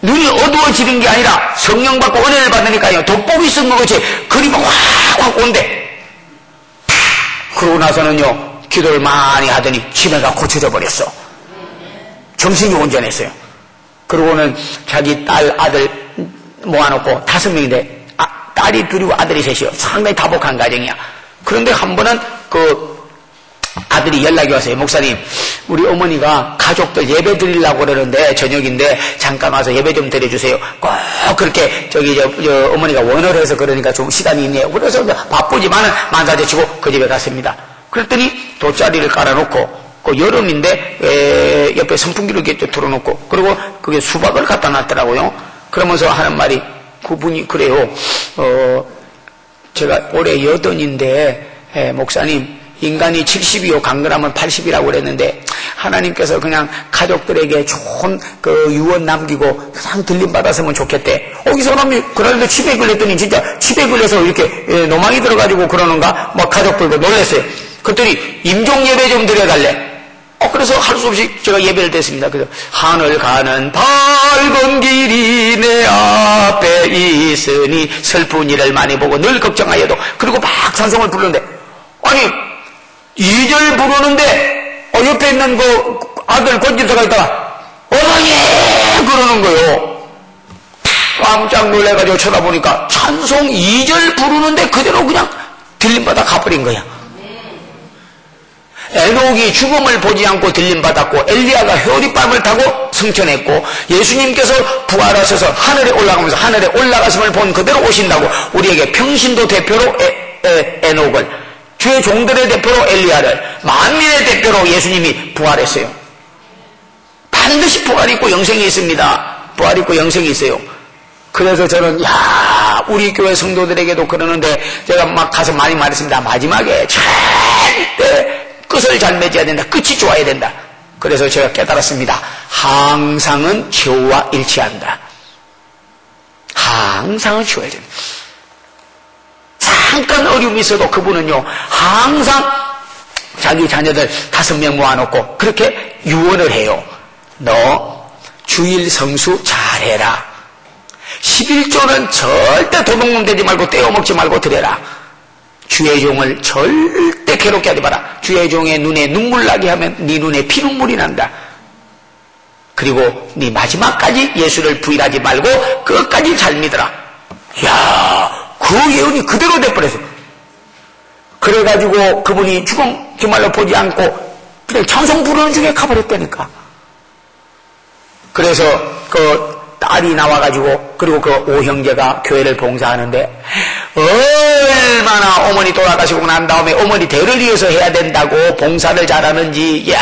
눈이 어두워지는 게 아니라 성령 받고 은혜를 받으니까요 돋보기 쓴 것 같이 그림이 확 온대. 그러고 나서는요 기도를 많이 하더니 치매가 고쳐져 버렸어. 정신이 온전했어요. 그러고는 자기 딸 아들 모아놓고 5명인데 딸이 2이고 아들이 3이요. 상당히 다복한 가정이야. 그런데 한 번은 그 아들이 연락이 왔어요. 목사님, 우리 어머니가 가족들 예배 드리려고 그러는데 저녁인데 잠깐 와서 예배 좀 드려주세요. 꼭 그렇게 저 어머니가 원어를 해서 그러니까 좀 시간이 있네요. 그래서 바쁘지만은 만사제치고 그 집에 갔습니다. 그랬더니 돗자리를 깔아놓고 그 여름인데 옆에 선풍기를 이렇게 틀어놓고 그리고 그게 수박을 갖다 놨더라고요. 그러면서 하는 말이 그분이 그래요. 제가 올해 80인데 목사님 인간이 70이요 강건하면 80이라고 그랬는데 하나님께서 그냥 가족들에게 좋은 그 유언 남기고 그냥 들림 받았으면 좋겠대. 이 사람이 그러는데 치매에 걸렸더니 진짜 치매에 걸려서 이렇게 노망이 들어가지고 그러는가 막 가족들도 놀랐어요. 그랬더니 임종 예배 좀 드려달래. 그래서 할 수 없이 제가 예배를 드렸습니다. 그래서 하늘 가는 밝은 길이 내 앞에 있으니 슬픈 일을 많이 보고 늘 걱정하여도 그리고 막 찬송을 부르는데 아니 2절 부르는데 옆에 있는 그 아들 권집사가 있다가 어머니 그러는 거예요. 깜짝 놀래가지고 쳐다보니까 찬송 2절 부르는데 그대로 그냥 들림받아 가버린 거야. 에녹이 죽음을 보지 않고 들림받았고 엘리야가 혈이밤을 타고 승천했고 예수님께서 부활하셔서 하늘에 올라가면서 하늘에 올라가심을 본 그대로 오신다고 우리에게 평신도 대표로 에녹을 주의 종들의 대표로 엘리야를 만민의 대표로 예수님이 부활했어요. 반드시 부활이 있고 영생이 있습니다. 부활이 있고 영생이 있어요. 그래서 저는 우리 교회 성도들에게도 그러는데 제가 막 가서 많이 말했습니다. 마지막에 절대 끝을 잘 맺어야 된다. 끝이 좋아야 된다. 그래서 제가 깨달았습니다. 항상은 최후와 일치한다. 항상은 최후야 된다. 잠깐 어려움이 있어도 그분은요 항상 자기 자녀들 5명 모아놓고 그렇게 유언을 해요. 너 주일 성수 잘해라. 11조는 절대 도둑놈 되지 말고 떼어먹지 말고 드려라. 주의 종을 절대 괴롭게 하지 마라. 주의 종의 눈에 눈물 나게 하면 네 눈에 피눈물이 난다. 그리고 네 마지막까지 예수를 부인하지 말고 끝까지 잘 믿어라. 그 예언이 그대로 돼버렸어요. 그래가지고 그분이 죽음 정말로 보지 않고 그냥 찬송 부르는 중에 가버렸다니까. 그래서 그 딸이 나와가지고 그리고 그 오형제가 교회를 봉사하는데 얼마나 어머니 돌아가시고 난 다음에 어머니 대를 위해서 해야 된다고 봉사를 잘하는지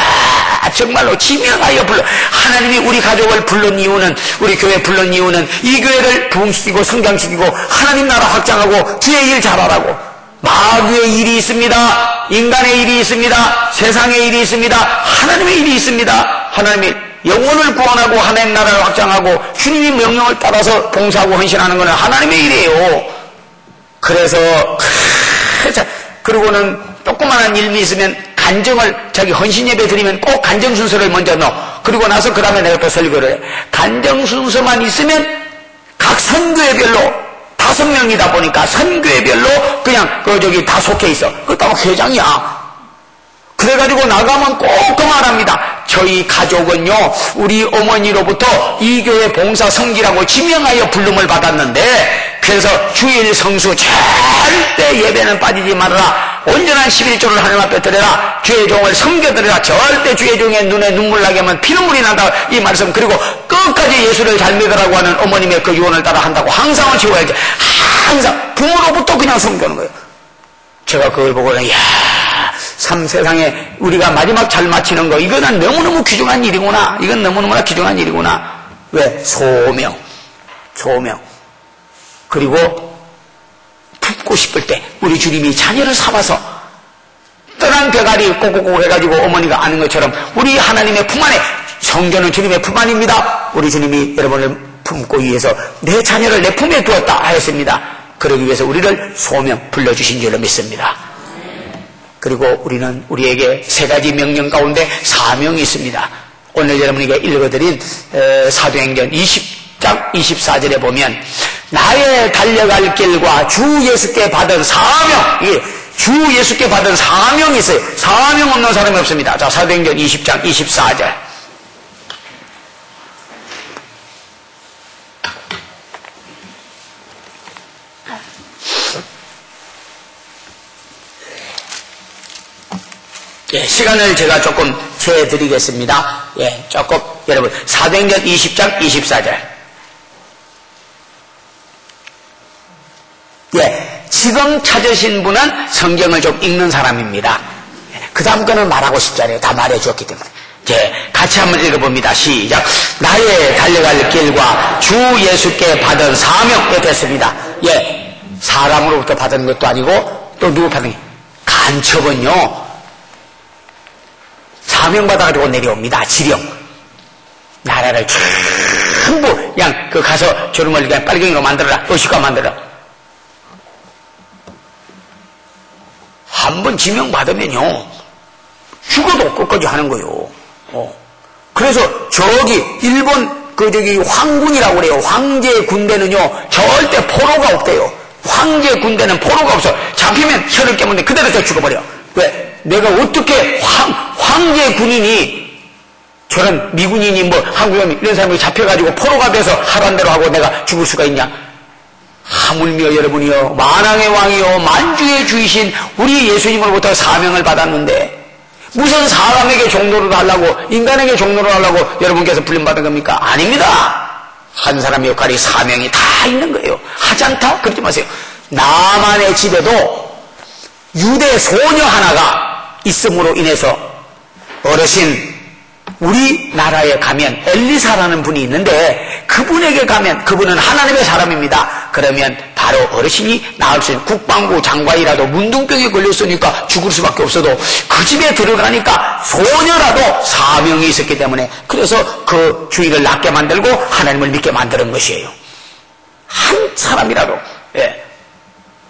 정말로 지명하여 불러. 하나님이 우리 가족을 불른 이유는 우리 교회 불른 이유는 이 교회를 부흥시키고 성장시키고 하나님 나라 확장하고 주의 일 잘하라고. 마귀의 일이 있습니다. 인간의 일이 있습니다. 세상의 일이 있습니다. 하나님의 일이 있습니다. 하나님이 영혼을 구원하고 하나님 나라를 확장하고 주님의 명령을 따라서 봉사하고 헌신하는 것은 하나님의 일이에요. 그래서 그리고는 조그마한 일이 있으면 간정을 자기 헌신 예배 드리면 꼭 간정 순서를 먼저 넣어. 그리고 나서 그 다음에 내가 또 설교를 해. 간정 순서만 있으면 각 선교회별로 5명이다 보니까 선교회별로 그냥 다 속해 있어. 그렇다고 회장이야. 그래가지고 나가면 꼭 그 말합니다. 저희 가족은요 우리 어머니로부터 이 교회 봉사 성기라고 지명하여 부름을 받았는데 그래서 주일 성수 절대 예배는 빠지지 말아라. 온전한 11조를 하나님 앞에 드려라. 주의 종을 섬겨드려라. 절대 주의 종의 눈에 눈물 나게 하면 피눈물이 난다. 이 말씀. 그리고 끝까지 예수를 잘 믿으라고 하는 어머님의 그 유언을 따라 한다고. 항상은 지워야지. 항상 부모로부터 그냥 섬기는 거예요. 제가 그걸 보고 세상에 우리가 마지막 잘 마치는 거 이거는 너무너무 귀중한 일이구나. 이건 너무너무나 귀중한 일이구나. 왜? 소명. 그리고 품고 싶을 때 우리 주님이 자녀를 삼아서 떠난 배가리 꼬꼬꼬 해가지고 어머니가 아는 것처럼 우리 하나님의 품 안에 성전은 주님의 품 안입니다. 우리 주님이 여러분을 품고 위해서 내 자녀를 내 품에 두었다 하였습니다. 그러기 위해서 우리를 소명 불러주신 줄로 믿습니다. 그리고 우리는 우리에게 3가지 명령 가운데 사명이 있습니다. 오늘 여러분에게 읽어드린 사도행전 20장 24절에 보면 나의 달려갈 길과 주 예수께 받은 사명, 주 예수께 받은 사명이 있어요. 사명 없는 사람이 없습니다. 자, 사도행전 20장 24절. 시간을 제가 조금 재드리겠습니다. 조금 여러분 사도행전 20장 24절. 지금 찾으신 분은 성경을 좀 읽는 사람입니다. 그 다음 거는 말하고 싶지 않아요. 다 말해주었기 때문에. 이제 같이 한번 읽어봅니다. 시작. 나의 달려갈 길과 주 예수께 받은 사명이 됐습니다. 예, 사람으로부터 받은 것도 아니고 또 누구 받은 게 간첩은요 사명받아가지고 내려옵니다. 지령 나라를 전부 그냥 그 가서 조르멀리 그냥 빨갱이로 만들어라. 의식화 만들어라. 한번 지명받으면요 죽어도 끝까지 하는 거예요. 그래서 저기 일본 황군이라고 그래요. 황제 군대는요 절대 포로가 없대요. 황제 군대는 포로가 없어. 잡히면 혀를 깨문데 그대로 저 죽어버려. 왜? 내가 어떻게 황제 군인이 저런 미군인이 뭐 한국인 이런 사람이 잡혀가지고 포로가 돼서 하란 대로 하고 내가 죽을 수가 있냐? 하물며 여러분이요 만왕의 왕이요 만주의 주이신 우리 예수님으로부터 사명을 받았는데 무슨 사람에게 종로를 하려고 인간에게 종로를 하려고 여러분께서 불림받은 겁니까? 아닙니다. 한 사람의 역할이 사명이 다 있는 거예요. 하지 않다? 그러지 마세요. 나만의 집에도 유대 소녀 하나가 있음으로 인해서 어르신 우리나라에 가면 엘리사라는 분이 있는데 그분에게 가면 그분은 하나님의 사람입니다. 그러면 바로 어르신이 나을 수 있는 국방부 장관이라도 문둥병에 걸렸으니까 죽을 수밖에 없어도 그 집에 들어가니까 소녀라도 사명이 있었기 때문에 그래서 그 주인을 낫게 만들고 하나님을 믿게 만드는 것이에요. 한 사람이라도. 예.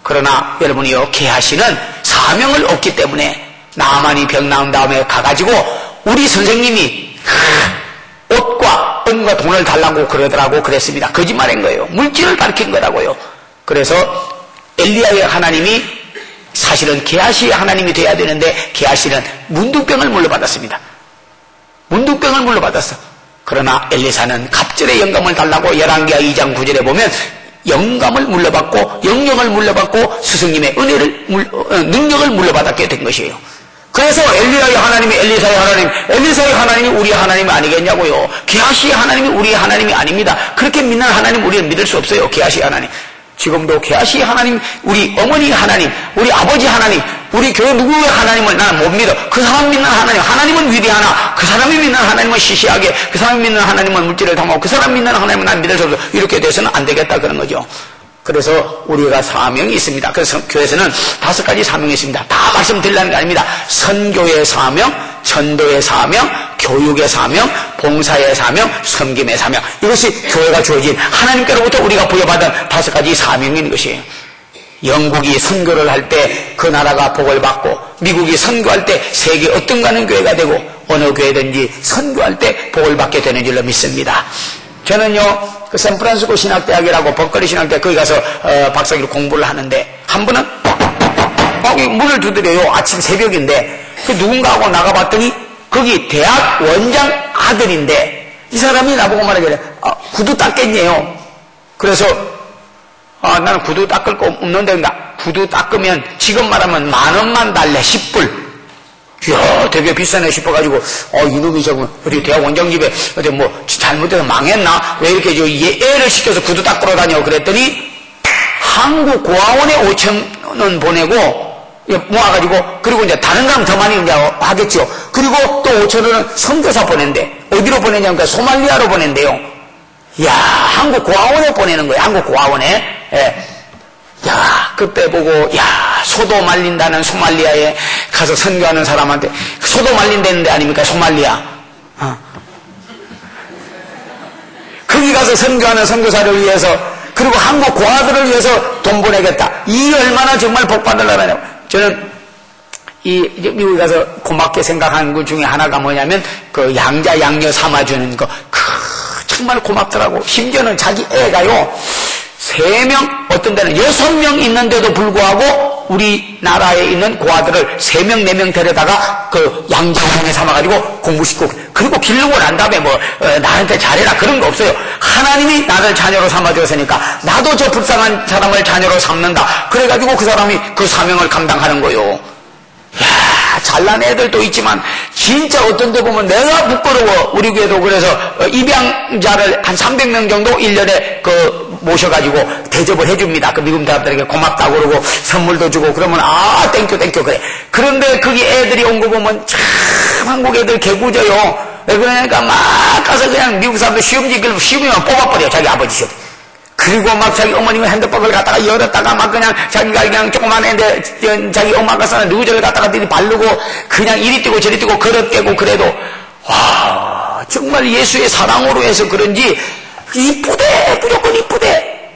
그러나 여러분이요 게하시는 사명을 얻기 때문에 나만이 병 나은 다음에 가가지고 우리 선생님이 옷과 은과 돈을 달라고 그러더라고 그랬습니다. 거짓말인 거예요. 물질을 가르친 거라고요. 그래서 엘리야의 하나님이 사실은 게하시의 하나님이 돼야 되는데 게하시는 문둥병을 물려받았습니다. 문둥병을 물려받았어. 그러나 엘리사는 갑절의 영감을 달라고 열왕기하 2장 9절에 보면 영감을 물려받고 영령을 물려받고 스승님의 은혜를 능력을 물려받았게 된 것이에요. 그래서 엘리야의 하나님이 엘리사의 하나님, 엘리사의 하나님이 우리의 하나님이 아니겠냐고요. 게하시의 하나님이 우리의 하나님이 아닙니다. 그렇게 믿는 하나님 우리는 믿을 수 없어요. 게하시의 하나님. 지금도 게하시의 하나님, 우리 어머니의 하나님, 우리 아버지 하나님, 우리 교회 누구의 하나님을 나는 못 믿어. 그 사람 믿는 하나님, 하나님은 위대하나 그 사람이 믿는 하나님은 시시하게, 그 사람이 믿는 하나님은 물질을 담고 그 사람 믿는 하나님은 난 믿을 수 없어. 이렇게 돼서는 안 되겠다 그런 거죠. 그래서 우리가 사명이 있습니다. 그래서 교회에서는 5가지 사명이 있습니다. 다 말씀드리려는 게 아닙니다. 선교의 사명, 전도의 사명, 교육의 사명, 봉사의 사명, 섬김의 사명. 이것이 교회가 주어진 하나님께로부터 우리가 부여받은 5가지 사명인 것이에요. 영국이 선교를 할 때 그 나라가 복을 받고 미국이 선교할 때 세계 어떤 가는 교회가 되고 어느 교회든지 선교할 때 복을 받게 되는 줄로 믿습니다. 저는요 그 샌프란시스코 신학대학이라고 버클리 신학대학 거기 가서 박사기로 공부를 하는데 한 분은 문을 두드려요. 아침 새벽인데 그 누군가하고 나가봤더니 거기 대학 원장 아들인데 이 사람이 나보고 말하길래 구두 닦겠네요. 그래서 나는 구두 닦을 거 없는데 구두 닦으면 지금 말하면 10,000원만 달래. 10불. 이야, 되게 비싸네 싶어가지고, 이놈이 저거, 어디 대학 원장 집에, 어디 뭐, 잘못해서 망했나? 왜 이렇게 애를 시켜서 구두 닦으러 다녀? 그랬더니, 한국 고아원에 5,000원 보내고, 모아가지고, 그리고 이제 다른 사람 더 많이 이제 하겠죠. 그리고 또 5,000원은 선교사 보낸대. 어디로 보내냐니까 소말리아로 보낸대요. 이야, 한국 고아원에 보내는 거예요. 한국 고아원에. 예. 야, 그때 보고, 야, 소도 말린다는 소말리아에 가서 선교하는 사람한테, 소도 말린다는 데 아닙니까? 소말리아. 거기 가서 선교하는 선교사를 위해서, 그리고 한국 고아들을 위해서 돈 보내겠다. 이 얼마나 정말 복 받으려고. 저는, 미국에 가서 고맙게 생각하는 것 중에 하나가 뭐냐면, 그 양자, 양녀 삼아주는 거. 정말 고맙더라고. 심지어는 자기 애가요, 3명, 어떤 데는 6명 있는데도 불구하고 우리나라에 있는 고아들을 3명, 4명 데려다가 그 양자양녀 삼아가지고 공부시키고, 그리고 기르고 난 다음에 뭐, 나한테 잘해라 그런 거 없어요. 하나님이 나를 자녀로 삼아주었으니까 나도 저 불쌍한 사람을 자녀로 삼는다. 그래가지고 그 사람이 그 사명을 감당하는 거예요. 야, 잘난 애들도 있지만 진짜 어떤 데 보면 내가 부끄러워. 우리 교회도 그래서 입양자를 한 300명 정도 1년에 모셔가지고 대접을 해줍니다. 그 미국 대학들에게 고맙다고 그러고 선물도 주고 그러면 땡큐 그래. 그런데 거기 애들이 온 거 보면 참 한국 애들 개구져요. 왜 그러니까 막 가서 그냥 미국 사람들 시험이면 뽑아버려. 자기 아버지 시험. 그리고 막 자기 어머님의 핸드폰을 갖다가 열었다가 막 그냥 자기가 그냥 조그만 애인데 자기 엄마가 쓰는 누구저를 갖다가 바르고 그냥 이리 뛰고 저리 뛰고 걸어대고 그래도 와 정말 예수의 사랑으로 해서 그런지 이쁘대. 무조건 이쁘대.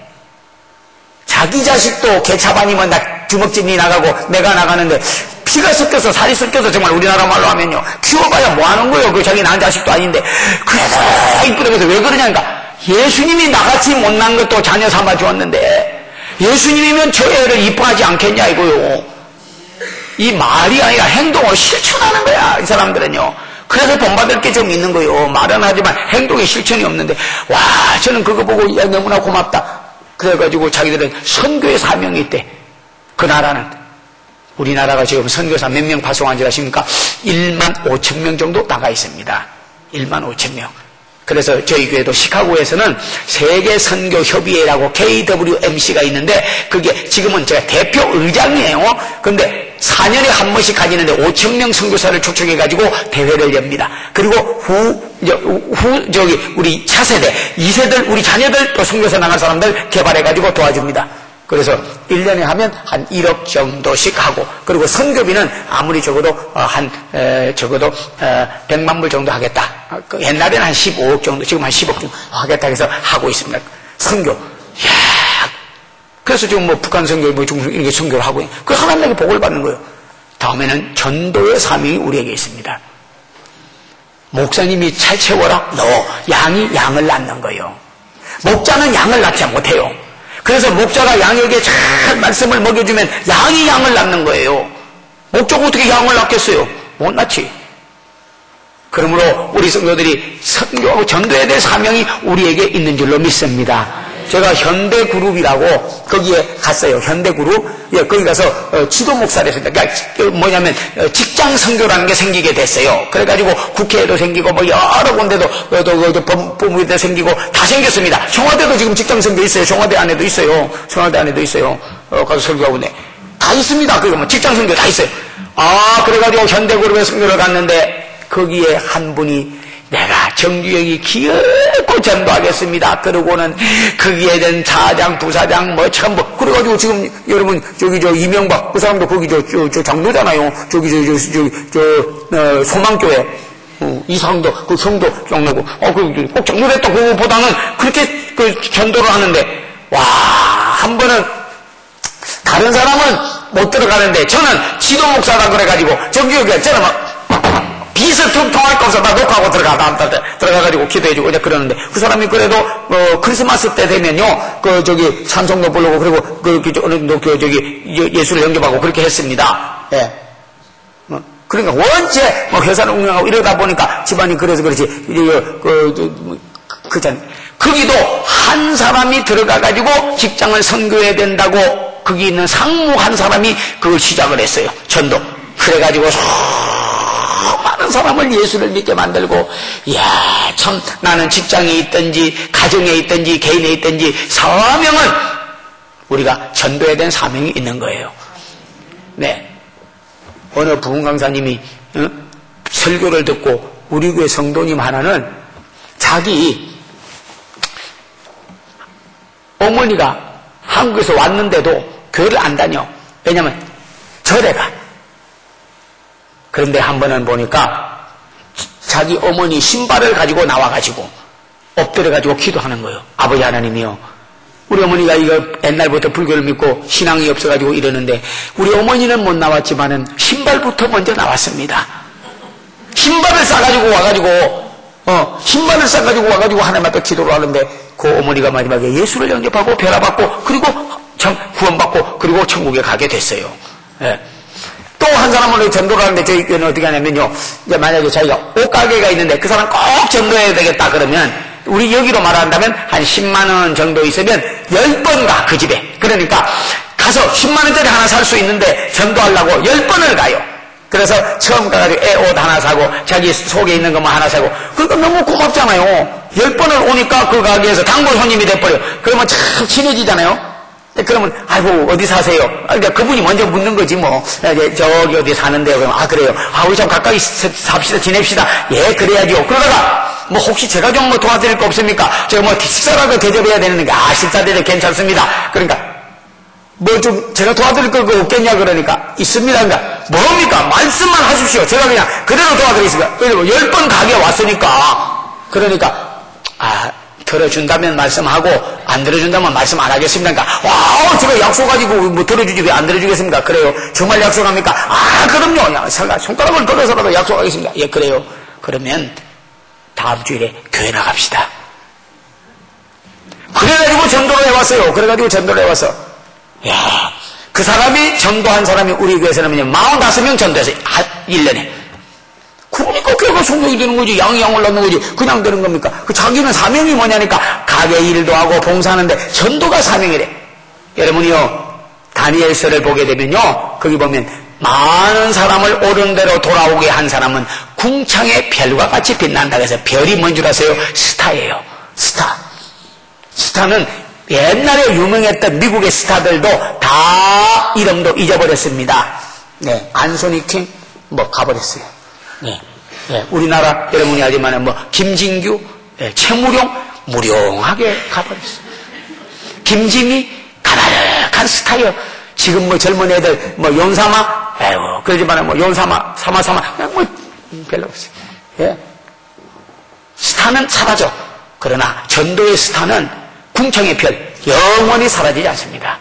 자기 자식도 개차반이면 주먹진이 나가고 내가 나가는데 피가 섞여서 살이 섞여서 정말 우리나라 말로 하면요 키워봐야 뭐하는 거예요. 그 자기 낳은 자식도 아닌데 그래도 이쁘대. 그래서 왜 그러냐니까 예수님이 나같이 못난 것도 자녀 삼아 주었는데 예수님이면 저 애를 이뻐하지 않겠냐 이거요. 이 말이 아니라 행동을 실천하는 거야 이 사람들은요. 그래서 본받을 게 좀 있는 거예요. 말은 하지만 행동에 실천이 없는데 와 저는 그거 보고 야 너무나 고맙다. 그래가지고 자기들은 선교의 사명이 있대. 그 나라는 우리나라가 지금 선교사 몇 명 파송한 줄 아십니까? 1만 5천 명 정도 나가 있습니다. 1만 5천 명. 그래서 저희 교회도 시카고에서는 세계선교협의회라고 KWMC가 있는데 그게 지금은 제가 대표 의장이에요. 근데 4년에 한 번씩 가지는데 5천 명 선교사를 초청해가지고 대회를 엽니다. 그리고 우리 차세대, 2세들, 우리 자녀들 또 선교사 나갈 사람들 개발해가지고 도와줍니다. 그래서 1년에 하면 한 1억 정도씩 하고 그리고 선교비는 아무리 적어도 적어도 100만 불 정도 하겠다. 옛날에는 한 15억 정도 지금 한 10억 정도 하겠다 해서 하고 있습니다. 선교. 이야. 그래서 지금 북한 선교, 중국 이렇게 선교를 하고 그 하나님에게 복을 받는 거예요. 다음에는 전도의 사명이 우리에게 있습니다. 목사님이 잘 채워라. 양이 양을 낳는 거예요. 목자는 양을 낳지 못해요. 그래서 목자가 양에게 잘 말씀을 먹여주면 양이 양을 낳는 거예요. 목자가 어떻게 양을 낳겠어요? 못 낳지. 그러므로 우리 성도들이 선교하고 전도해야 될 사명이 우리에게 있는 줄로 믿습니다. 제가 현대그룹이라고 거기에 갔어요. 현대그룹. 예, 거기 가서 지도 목사를 했습니다. 그러니까 뭐냐면 직장 선교라는 게 생기게 됐어요. 그래가지고 국회에도 생기고 뭐 여러 군데도 법무부에도 생기고 다 생겼습니다. 청와대도 지금 직장 선교 있어요. 청와대 안에도 있어요. 청와대 안에도 있어요. 가서 설교하고 다 있습니다. 그거 뭐 직장 선교 다 있어요. 그래가지고 현대그룹에 선교를 갔는데 거기에 한 분이 내가 정주영이 기어코 전도하겠습니다. 그러고는 거기에 대한 사장, 부사장, 전부. 그래가지고 지금 여러분, 이명박, 그 사람도 거기 장로잖아요. 소망교회. 이 사람도, 그 형도 장로고. 꼭 장로를 했다. 그거보다는 그렇게 전도를 하는데, 한 번은 다른 사람은 못 들어가는데 저는 지도 목사라 그래가지고 정주영이 저는 빚을 통할 거 없어. 나 녹화하고 들어가가지고 기도해주고 이제 그러는데 그 사람이 그래도 크리스마스 때 되면요 찬송도 부르고 그리고 예수를 영접하고 그렇게 했습니다. 예. 그러니까 원체 회사를 운영하고 이러다 보니까 집안이 그래서 그렇지 거기도 한 사람이 들어가가지고 직장을 선교해야 된다고 거기 있는 상무 한 사람이 그걸 시작을 했어요. 전도. 그래가지고 많은 사람을 예수를 믿게 만들고, 이야, 참, 나는 직장에 있든지, 가정에 있든지, 개인에 있든지, 사명은 우리가 전도에 대한 사명이 있는 거예요. 네. 어느 부흥 강사님이, 설교를 듣고, 우리 교회 성도님 하나는 자기 어머니가 한국에서 왔는데도 교회를 안 다녀. 왜냐면, 절에 가. 그런데 한 번은 보니까 자기 어머니 신발을 가지고 나와가지고 엎드려가지고 기도하는 거예요. 아버지 하나님이요. 우리 어머니가 이거 옛날부터 불교를 믿고 신앙이 없어가지고 이러는데 우리 어머니는 못 나왔지만은 신발부터 먼저 나왔습니다. 신발을 싸가지고 와가지고 하나님 앞에 기도를 하는데 그 어머니가 마지막에 예수를 영접하고 변화받고 그리고 참 구원받고 그리고 천국에 가게 됐어요. 예. 또 한 사람은 전도를 하는데 저희 교회는 어떻게 하냐면요. 이제 만약에 자기가 옷가게가 있는데 그 사람 꼭 전도해야 되겠다 그러면 우리 여기로 말한다면 한 10만 원 정도 있으면 10번 가 그 집에. 그러니까 가서 10만 원짜리 하나 살 수 있는데 전도하려고 10번을 가요. 그래서 처음 가가지고 애 옷 하나 사고 자기 속에 있는 것만 하나 사고 그러니까 너무 고맙잖아요. 10번을 오니까 그 가게에서 단골 손님이 돼버려. 그러면 참 친해지잖아요. 그러면 아이고 어디 사세요? 그러니까 그분이 먼저 묻는 거지 뭐. 저기 어디 사는데요? 그러면 아 그래요. 아 우리 좀 가까이 삽시다 지냅시다. 예 그래야죠. 그러다가 뭐 혹시 제가 좀 뭐 도와드릴 거 없습니까? 제가 뭐 식사라도 대접해야 되는데 아 식사 대접 괜찮습니다. 그러니까 뭐 좀 제가 도와드릴 거 없겠냐 그러니까 있습니다. 그러니까 뭡니까? 말씀만 하십시오. 제가 그냥 그대로 도와드리겠습니다. 10번 가게 왔으니까 그러니까 들어준다면 말씀하고 안 들어준다면 말씀 안 하겠습니다. 그러니까 와 제가 약속가지고 뭐 들어주지 왜 안 들어주겠습니까? 그래요. 정말 약속합니까? 그럼요. 손가락을 들어서라도 약속하겠습니다. 예 그래요. 그러면 다음 주일에 교회 나갑시다. 그래가지고 전도를 해왔어요. 그래가지고 전도를 해왔어. 야, 그 사람이 전도한 사람이 우리 교회에서는 45명 전도했어요. 1년에. 그러니까 교회가 성공이 되는 거지. 양이 양을 낳는 거지. 그냥 되는 겁니까? 그 자기는 사명이 뭐냐니까 가게 일도 하고 봉사하는데 전도가 사명이래. 여러분이요 다니엘서를 보게 되면요 거기 보면 많은 사람을 옳은 대로 돌아오게 한 사람은 궁창의 별과 같이 빛난다. 그래서 별이 뭔 줄 아세요? 스타예요. 스타는 옛날에 유명했던 미국의 스타들도 다 이름도 잊어버렸습니다. 네, 안소니 킹 뭐 가버렸어요. 네, 우리나라 여러분이 알지만 뭐 김진규, 최무룡 무룡하게 가버렸어요. 김지미 가라락한 스타요. 지금 뭐 젊은 애들 뭐 연사마, 그러지만 뭐 연사마, 사마 뭐 별로 없어요. 예, 스타는 사라져. 그러나 전도의 스타는 궁창의 별 영원히 사라지지 않습니다.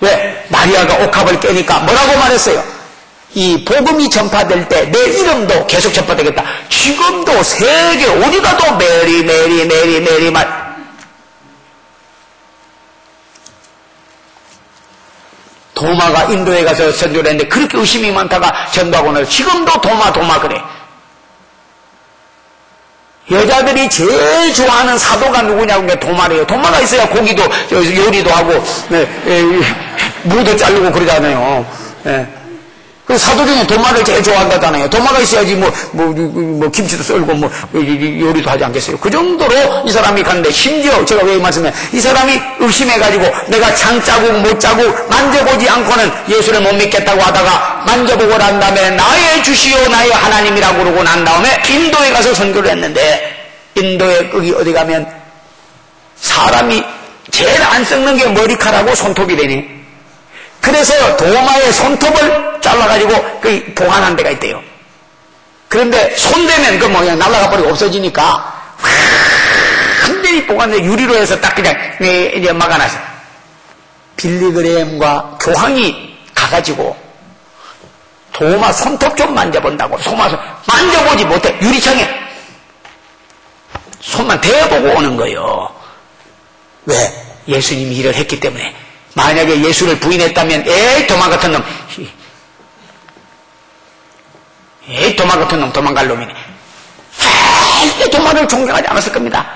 왜? 마리아가 옥합을 깨니까 뭐라고 말했어요? 이 복음이 전파될 때 내 이름도 계속 전파되겠다. 지금도 세계 어디 가도 메리 말. 도마가 인도에 가서 전도를 했는데 그렇게 의심이 많다가 전도하고 나서 지금도 도마 그래. 여자들이 제일 좋아하는 사도가 누구냐고 도마래요. 도마가 있어야 고기도 요리도 하고 무도 자르고 그러잖아요. 그 사도 중에 도마를 제일 좋아한다잖아요. 도마가 있어야지 뭐 김치도 썰고 뭐 요리도 하지 않겠어요. 그 정도로 이 사람이 갔는데 심지어 제가 왜 말씀해 이 사람이 의심해가지고 내가 장자국 못자국 만져보지 않고는 예수를 못 믿겠다고 하다가 만져보고 난 다음에 나의 주시오 나의 하나님이라고 그러고 난 다음에 인도에 가서 선교를 했는데 인도에 거기 어디 가면 사람이 제일 안 썩는 게 머리카락하고 손톱이 되니 그래서 도마의 손톱을 잘라가지고 그 보관한 데가 있대요. 그런데 손대면 그 그냥 날아가 버리고 없어지니까 완전히 보관돼 유리로 해서 딱 그냥 이제 막아놨어. 빌리그램과 교황이 가가지고 도마 손톱 좀 만져본다고. 만져보지 못해. 유리창에 손만 대보고 오는 거예요. 왜? 예수님이 일을 했기 때문에. 만약에 예수를 부인했다면 에이 도마 같은 놈, 에이 도마 같은 놈, 도망갈 놈이네. 에이 도마를 존경하지 않았을 겁니다.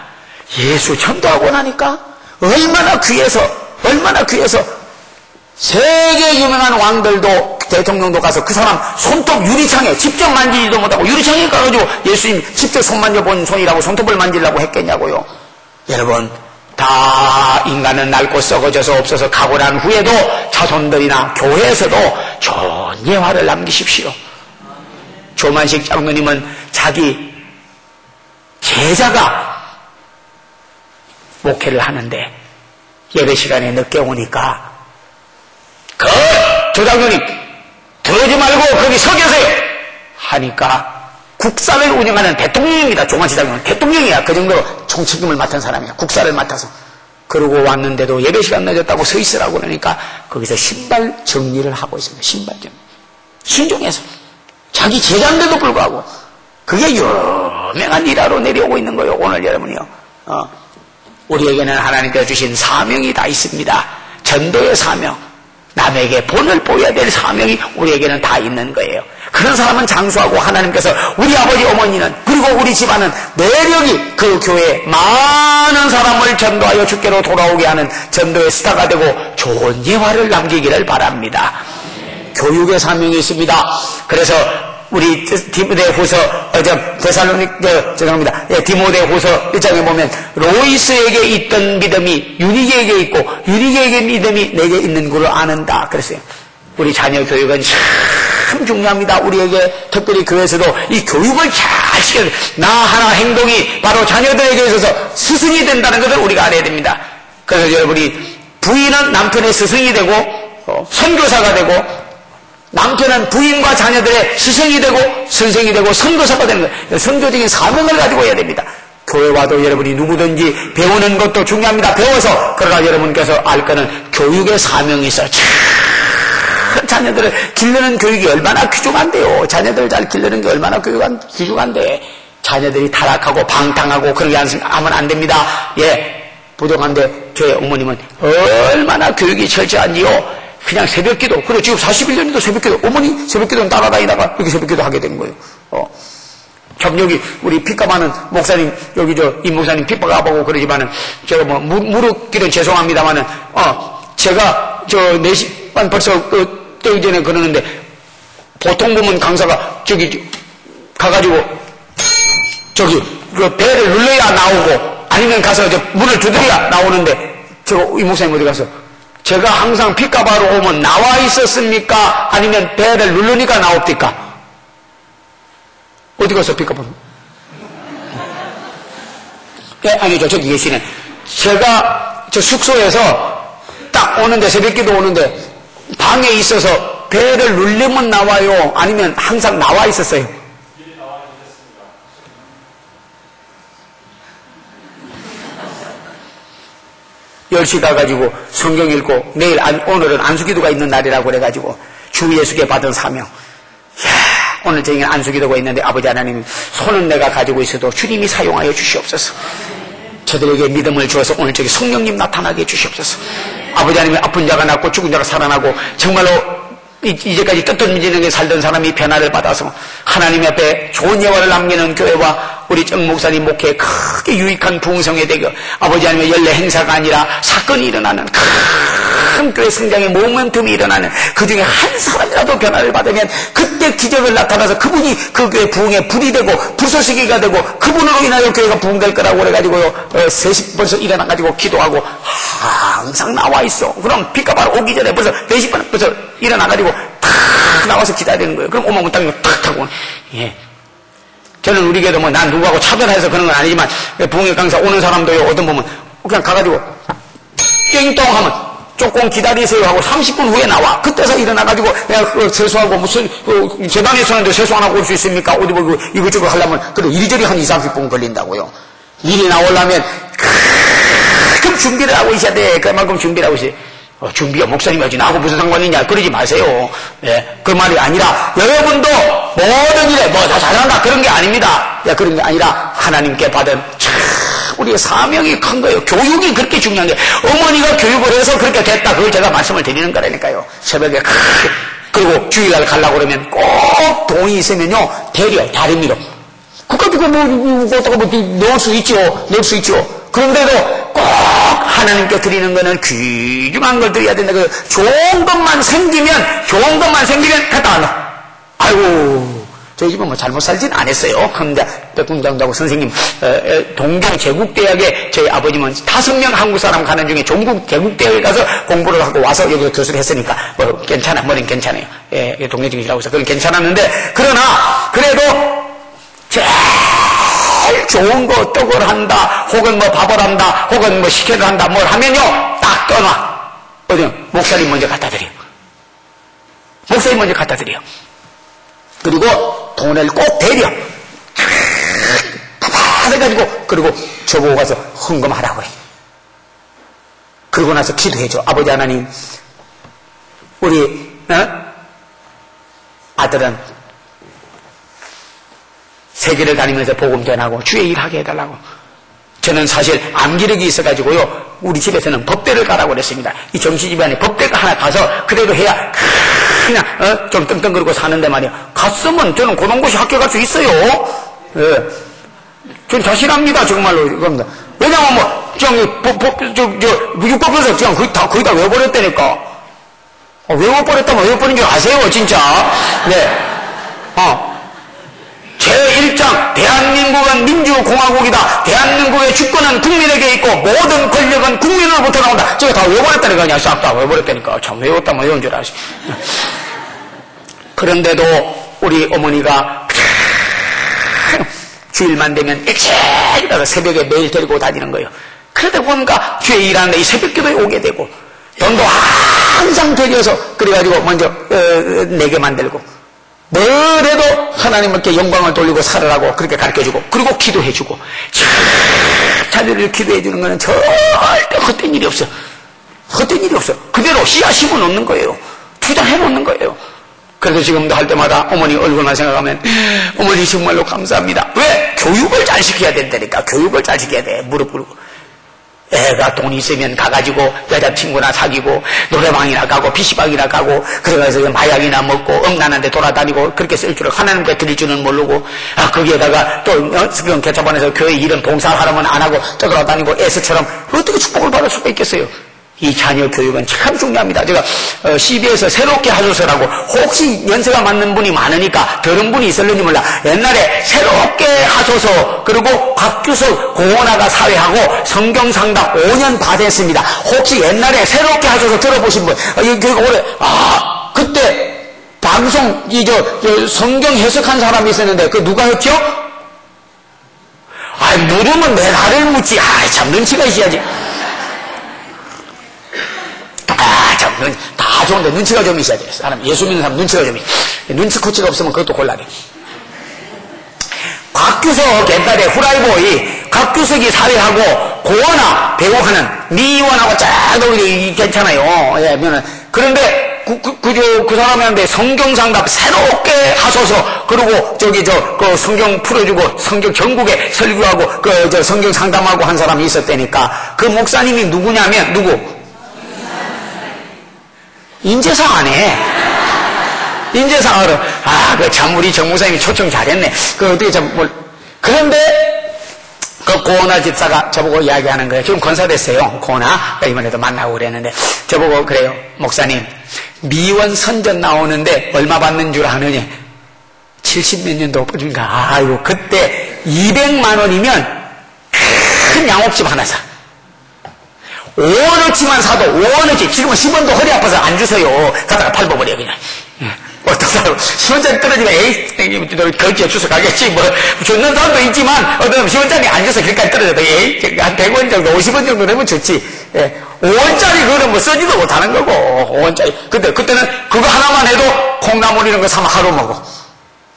예수 전도하고 나니까 얼마나 귀해서 세계 유명한 왕들도 대통령도 가서 그 사람 손톱 유리창에 직접 만지지도 못하고 유리창에 가가지고 예수님 직접 손 만져본 손이라고 손톱을 만지려고 했겠냐고요. 여러분 다 인간은 낡고 썩어져서 없어서 가고 난 후에도 자손들이나 교회에서도 좋은 예화를 남기십시오. 조만식 장로님은 자기 제자가 목회를 하는데 예배 시간에 늦게 오니까 조장로님 들어오지 말고 거기 서 계세요 하니까 국사를 운영하는 대통령입니다. 조만식 장로는 대통령이야. 그 정도로 총책임을 맡은 사람이야. 국사를 맡아서. 그러고 왔는데도 예배 시간 늦었다고 서 있으라고 그러니까 거기서 신발 정리를 하고 있습니다. 신발 정리. 순종해서. 자기 제자인데도 불구하고 그게 유명한 일화로 내려오고 있는 거예요. 오늘 여러분이요. 우리에게는 하나님께서 주신 사명이 다 있습니다. 전도의 사명. 남에게 본을 보여야 될 사명이 우리에게는 다 있는 거예요. 그런 사람은 장수하고 하나님께서 우리 아버지 어머니는 그리고 우리 집안은 내력이 그 교회에 많은 사람을 전도하여 주께로 돌아오게 하는 전도의 스타가 되고 좋은 예화를 남기기를 바랍니다. 교육의 사명이 있습니다. 그래서 우리 디모데후서 디모데후서 1장에 보면 로이스에게 있던 믿음이 유니게에게 있고 유니게에게 믿음이 내게 있는 것을 아는다 그랬어요. 우리 자녀 교육은 참 중요합니다. 우리에게 특별히 교회에서도 이 교육을 잘 시켜야 돼요. 나 하나 행동이 바로 자녀들에게 있어서 스승이 된다는 것을 우리가 알아야 됩니다. 그래서 여러분이 부인은 남편의 스승이 되고 선교사가 되고 남편은 부인과 자녀들의 스승이 되고 선생이 되고 선교사가 되는 거예요. 선교적인 사명을 가지고 해야 됩니다. 교회와도 여러분이 누구든지 배우는 것도 중요합니다. 배워서 그러나 여러분께서 알 거는 교육의 사명이 있어요. 자녀들을 기르는 교육이 얼마나 귀중한데요. 자녀들을 잘 기르는 게 얼마나 귀중한데 자녀들이 타락하고 방탕하고 그런 게 하면 안 됩니다. 예, 부족한데 저희 어머님은 얼마나 교육이 철저한지요. 그냥 새벽기도, 그리고 지금 41년에도 새벽기도, 어머니 새벽기도는 따라다니다가 이렇게 새벽기도 하게 된 거예요. 참 여기 우리 핏값하는 목사님, 여기 임 목사님 핏값하고 그러지만은 제가 뭐 무릎 기도는 죄송합니다만은 제가 4시 반 벌써 때기 전에 그러는데 보통 보면 강사가 가가지고 그 배를 눌러야 나오고 아니면 가서 문을 두드려야 나오는데 이 목사님 어디 가서 제가 항상 핏값하러 오면 나와 있었습니까? 아니면 배를 누르니까 나옵니까? 어디 가서 핏값하러? 네, 아니죠. 저기 계시네. 제가 숙소에서 딱 오는데 새벽기도 오는데 방에 있어서 배를 누르면 나와요? 아니면 항상 나와 있었어요? 10시 가가지고 성경 읽고 오늘은 안수기도가 있는 날이라고 그래가지고 주 예수께 받은 사명. 오늘 저녁에 안수기도가 있는데 아버지 하나님 손은 내가 가지고 있어도 주님이 사용하여 주시옵소서. 저들에게 믿음을 주어서 오늘 저기 성령님 나타나게 해주시옵소서. 아버지 하나님의 아픈 자가 낫고 죽은 자가 살아나고 정말로 이제까지 떳떳미진하게 살던 사람이 변화를 받아서 하나님 앞에 좋은 예화를 남기는 교회와 우리 정 목사님 목회에 크게 유익한 부흥성에 되고 아버지 하나님의 연례 행사가 아니라 사건이 일어나는 큰 교회 성장의 모멘텀이 일어나는 그 중에 한 사람이라도 변화를 받으면 그때 기적을 나타나서 그분이 그 교회 부흥의 불이 되고 불쏘시개가 되고 그분으로 인하여 교회가 부흥될 거라고 그래가지고요 3시 벌써 일어나가지고 기도하고 항상 나와 있어. 그럼 핏값하러 오기 전에 벌써 4시 반 벌써 일어나가지고 탁 나와서 기다리는 거예요. 그럼 오만 땅에 탁 타고 예. 저는 우리 교회도 난 누구하고 차별해서 그런 건 아니지만 부흥회 강사 오는 사람도요 어떤 보면 그냥 가가지고 띵동 하면 조금 기다리세요 하고 30분 후에 나와. 그때서 일어나가지고 내가 세수하고 무슨 재단에서는 세수 안 하고 올 수 있습니까? 어디 보고 이것저것 하려면 그래 이리저리 한 20-30분 걸린다고요. 일이 나오려면 큰 준비를 하고 있어야 돼. 그만큼 준비를 하고 있어요. 준비가 목사님이 하지 나하고 무슨 상관이냐 그러지 마세요. 예, 그 말이 아니라 여러분도 모든 일에 다 잘한다 그런 게 아닙니다. 그런 게 아니라 하나님께 받은 우리의 사명이 큰 거예요. 교육이 그렇게 중요한 게 어머니가 교육을 해서 그렇게 됐다. 그걸 제가 말씀을 드리는 거라니까요. 새벽에 그리고 주일날 가려고 그러면 꼭 돈이 있으면요 대려 다리미로 그까지고 넣을 수 있죠. 그런데도 꼭 하나님께 드리는 거는 귀중한 걸 드려야 된다. 좋은 것만 생기면 갖다 안 넣어. 아이고 저희 집은 잘못 살진 않았어요. 근데 백군장하고 선생님 동경 제국대학에 저희 아버님은 5명 한국 사람 가는 중에 종국 제국대학에 가서 공부를 하고 와서 여기서 교수를 했으니까 괜찮아. 머리는 괜찮아요. 예, 동네중이라고 해서 그건 괜찮았는데 그러나 그래도 제일 좋은 거 떡을 한다 혹은 밥을 한다 혹은 식혜를 한다 뭘 하면요 딱 떠나 어디 목사님 먼저 갖다 드려. 그리고 돈을 꼭 대려 해가지고 그리고 저보고 가서 헌금하라고 해. 그러고 나서 기도해줘. 아버지 하나님 우리 아들은 세계를 다니면서 복음 전하고 주의 일하게 해달라고. 저는 사실 암기력이 있어가지고요 우리 집에서는 법대를 가라고 그랬습니다. 이 정치집안에 법대가 하나 가서 그래도 해야 그냥 좀 떵떵거리고 사는데 말이야. 갔으면 저는 그런 곳이 학교 갈 수 있어요. 예. 전 자신합니다. 정말로 이겁니다. 왜냐면 육법에서 그냥 거의 다 외워버렸다니까. 외워버렸다면 외워버린 줄 아세요, 진짜? 네. 제1장, 대한민국은 민주공화국이다. 대한민국의 주권은 국민에게 있고, 모든 권력은 국민으로부터 나온다. 제가 다 외워버렸다니까, 그냥 싹 다 외워버렸다니까. 참, 외웠다면 외운 줄 아시. 그런데도 우리 어머니가 주일만 되면 일찍 일어나서 새벽에 매일 데리고 다니는 거예요. 그러다 보니까 교회 일하는데 이 새벽 기도에 오게 되고, 돈도 항상 드려서, 그래가지고 먼저 내게 만들고, 뭘 해도 하나님께 영광을 돌리고 살으라고 그렇게 가르쳐주고, 그리고 기도해주고, 자녀를 기도해주는 거는 절대 헛된 일이 없어. 헛된 일이 없어. 그대로 씨앗 심어 놓는 거예요. 투자해 놓는 거예요. 그래서 지금도 할 때마다 어머니 얼굴만 생각하면 어머니 정말로 감사합니다. 왜? 교육을 잘 시켜야 된다니까. 교육을 잘 시켜야 돼. 무릎 꿇고. 애가 돈 있으면 가가지고 여자친구나 사귀고 노래방이나 가고 PC방이나 가고 그래가지고 마약이나 먹고 음란한 데 돌아다니고 그렇게 쓸 줄을 하나님께 드릴 줄은 모르고, 거기에다가 또 그런 개차반에서 교회 일은 봉사하려면 안 하고 떠돌아다니고 에스처럼 어떻게 축복을 받을 수가 있겠어요? 이 자녀 교육은 참 중요합니다. 제가 CB에서 새롭게 하소서라고, 혹시 연세가 맞는 분이 많으니까 들은 분이 있을는지 몰라. 옛날에 새롭게 하소서, 그리고 곽규석 고원아가 사회하고 성경상담 5년 다 됐습니다. 혹시 옛날에 새롭게 하소서 들어보신 분, 이거 올해 그때 방송 성경 해석한 사람이 있었는데 그 누가 했죠? 물으면 내 나를 묻지. 참 눈치가 있어야지. 다 좋은데 눈치가 좀 있어야 돼. 사람, 예수 믿는 사람 눈치가 좀 있어. 눈치코치가 없으면 그것도 곤란해. 곽규석 옛날에 후라이보이, 곽규석이 사회하고 고원아 배우하는 미원하고 쫙 어울리 괜찮아요. 예, 그런데 그 사람한테 성경상답 새롭게 하소서, 그리고 그 성경 풀어주고 성경 전국에 설교하고 성경 상담하고 한 사람이 있었다니까. 그 목사님이 누구냐면 인재상 안 해. 인재상으로. 참, 우리 정 목사님이 초청 잘했네. 그런데, 고은아 집사가 저보고 이야기하는 거예요. 지금 건사됐어요. 고은아. 이번에도 만나고 그랬는데. 저보고 그래요. 목사님, 미원 선전 나오는데 얼마 받는 줄 아느냐? 70몇 년도 뽑으니까, 그때 200만 원이면 큰 양옥집 하나 사. 5원어치만 사도 5원어치, 지금은 10원도 허리 아파서 안 주세요. 가다가 팔아버려 그냥. 어떤 사람 10원짜리 떨어지면 에이 너 거기에 주워 가겠지 주는 사람도 있지만 어떤 10원짜리 안 줘서 길까지 떨어져도 에이 한 100원 정도 50원 정도 되면 좋지. 5원짜리 그거는 쓰지도 못하는 거고. 5원짜리 그때는 그거 하나만 해도 콩나물 이런 거 사면 하루 먹어.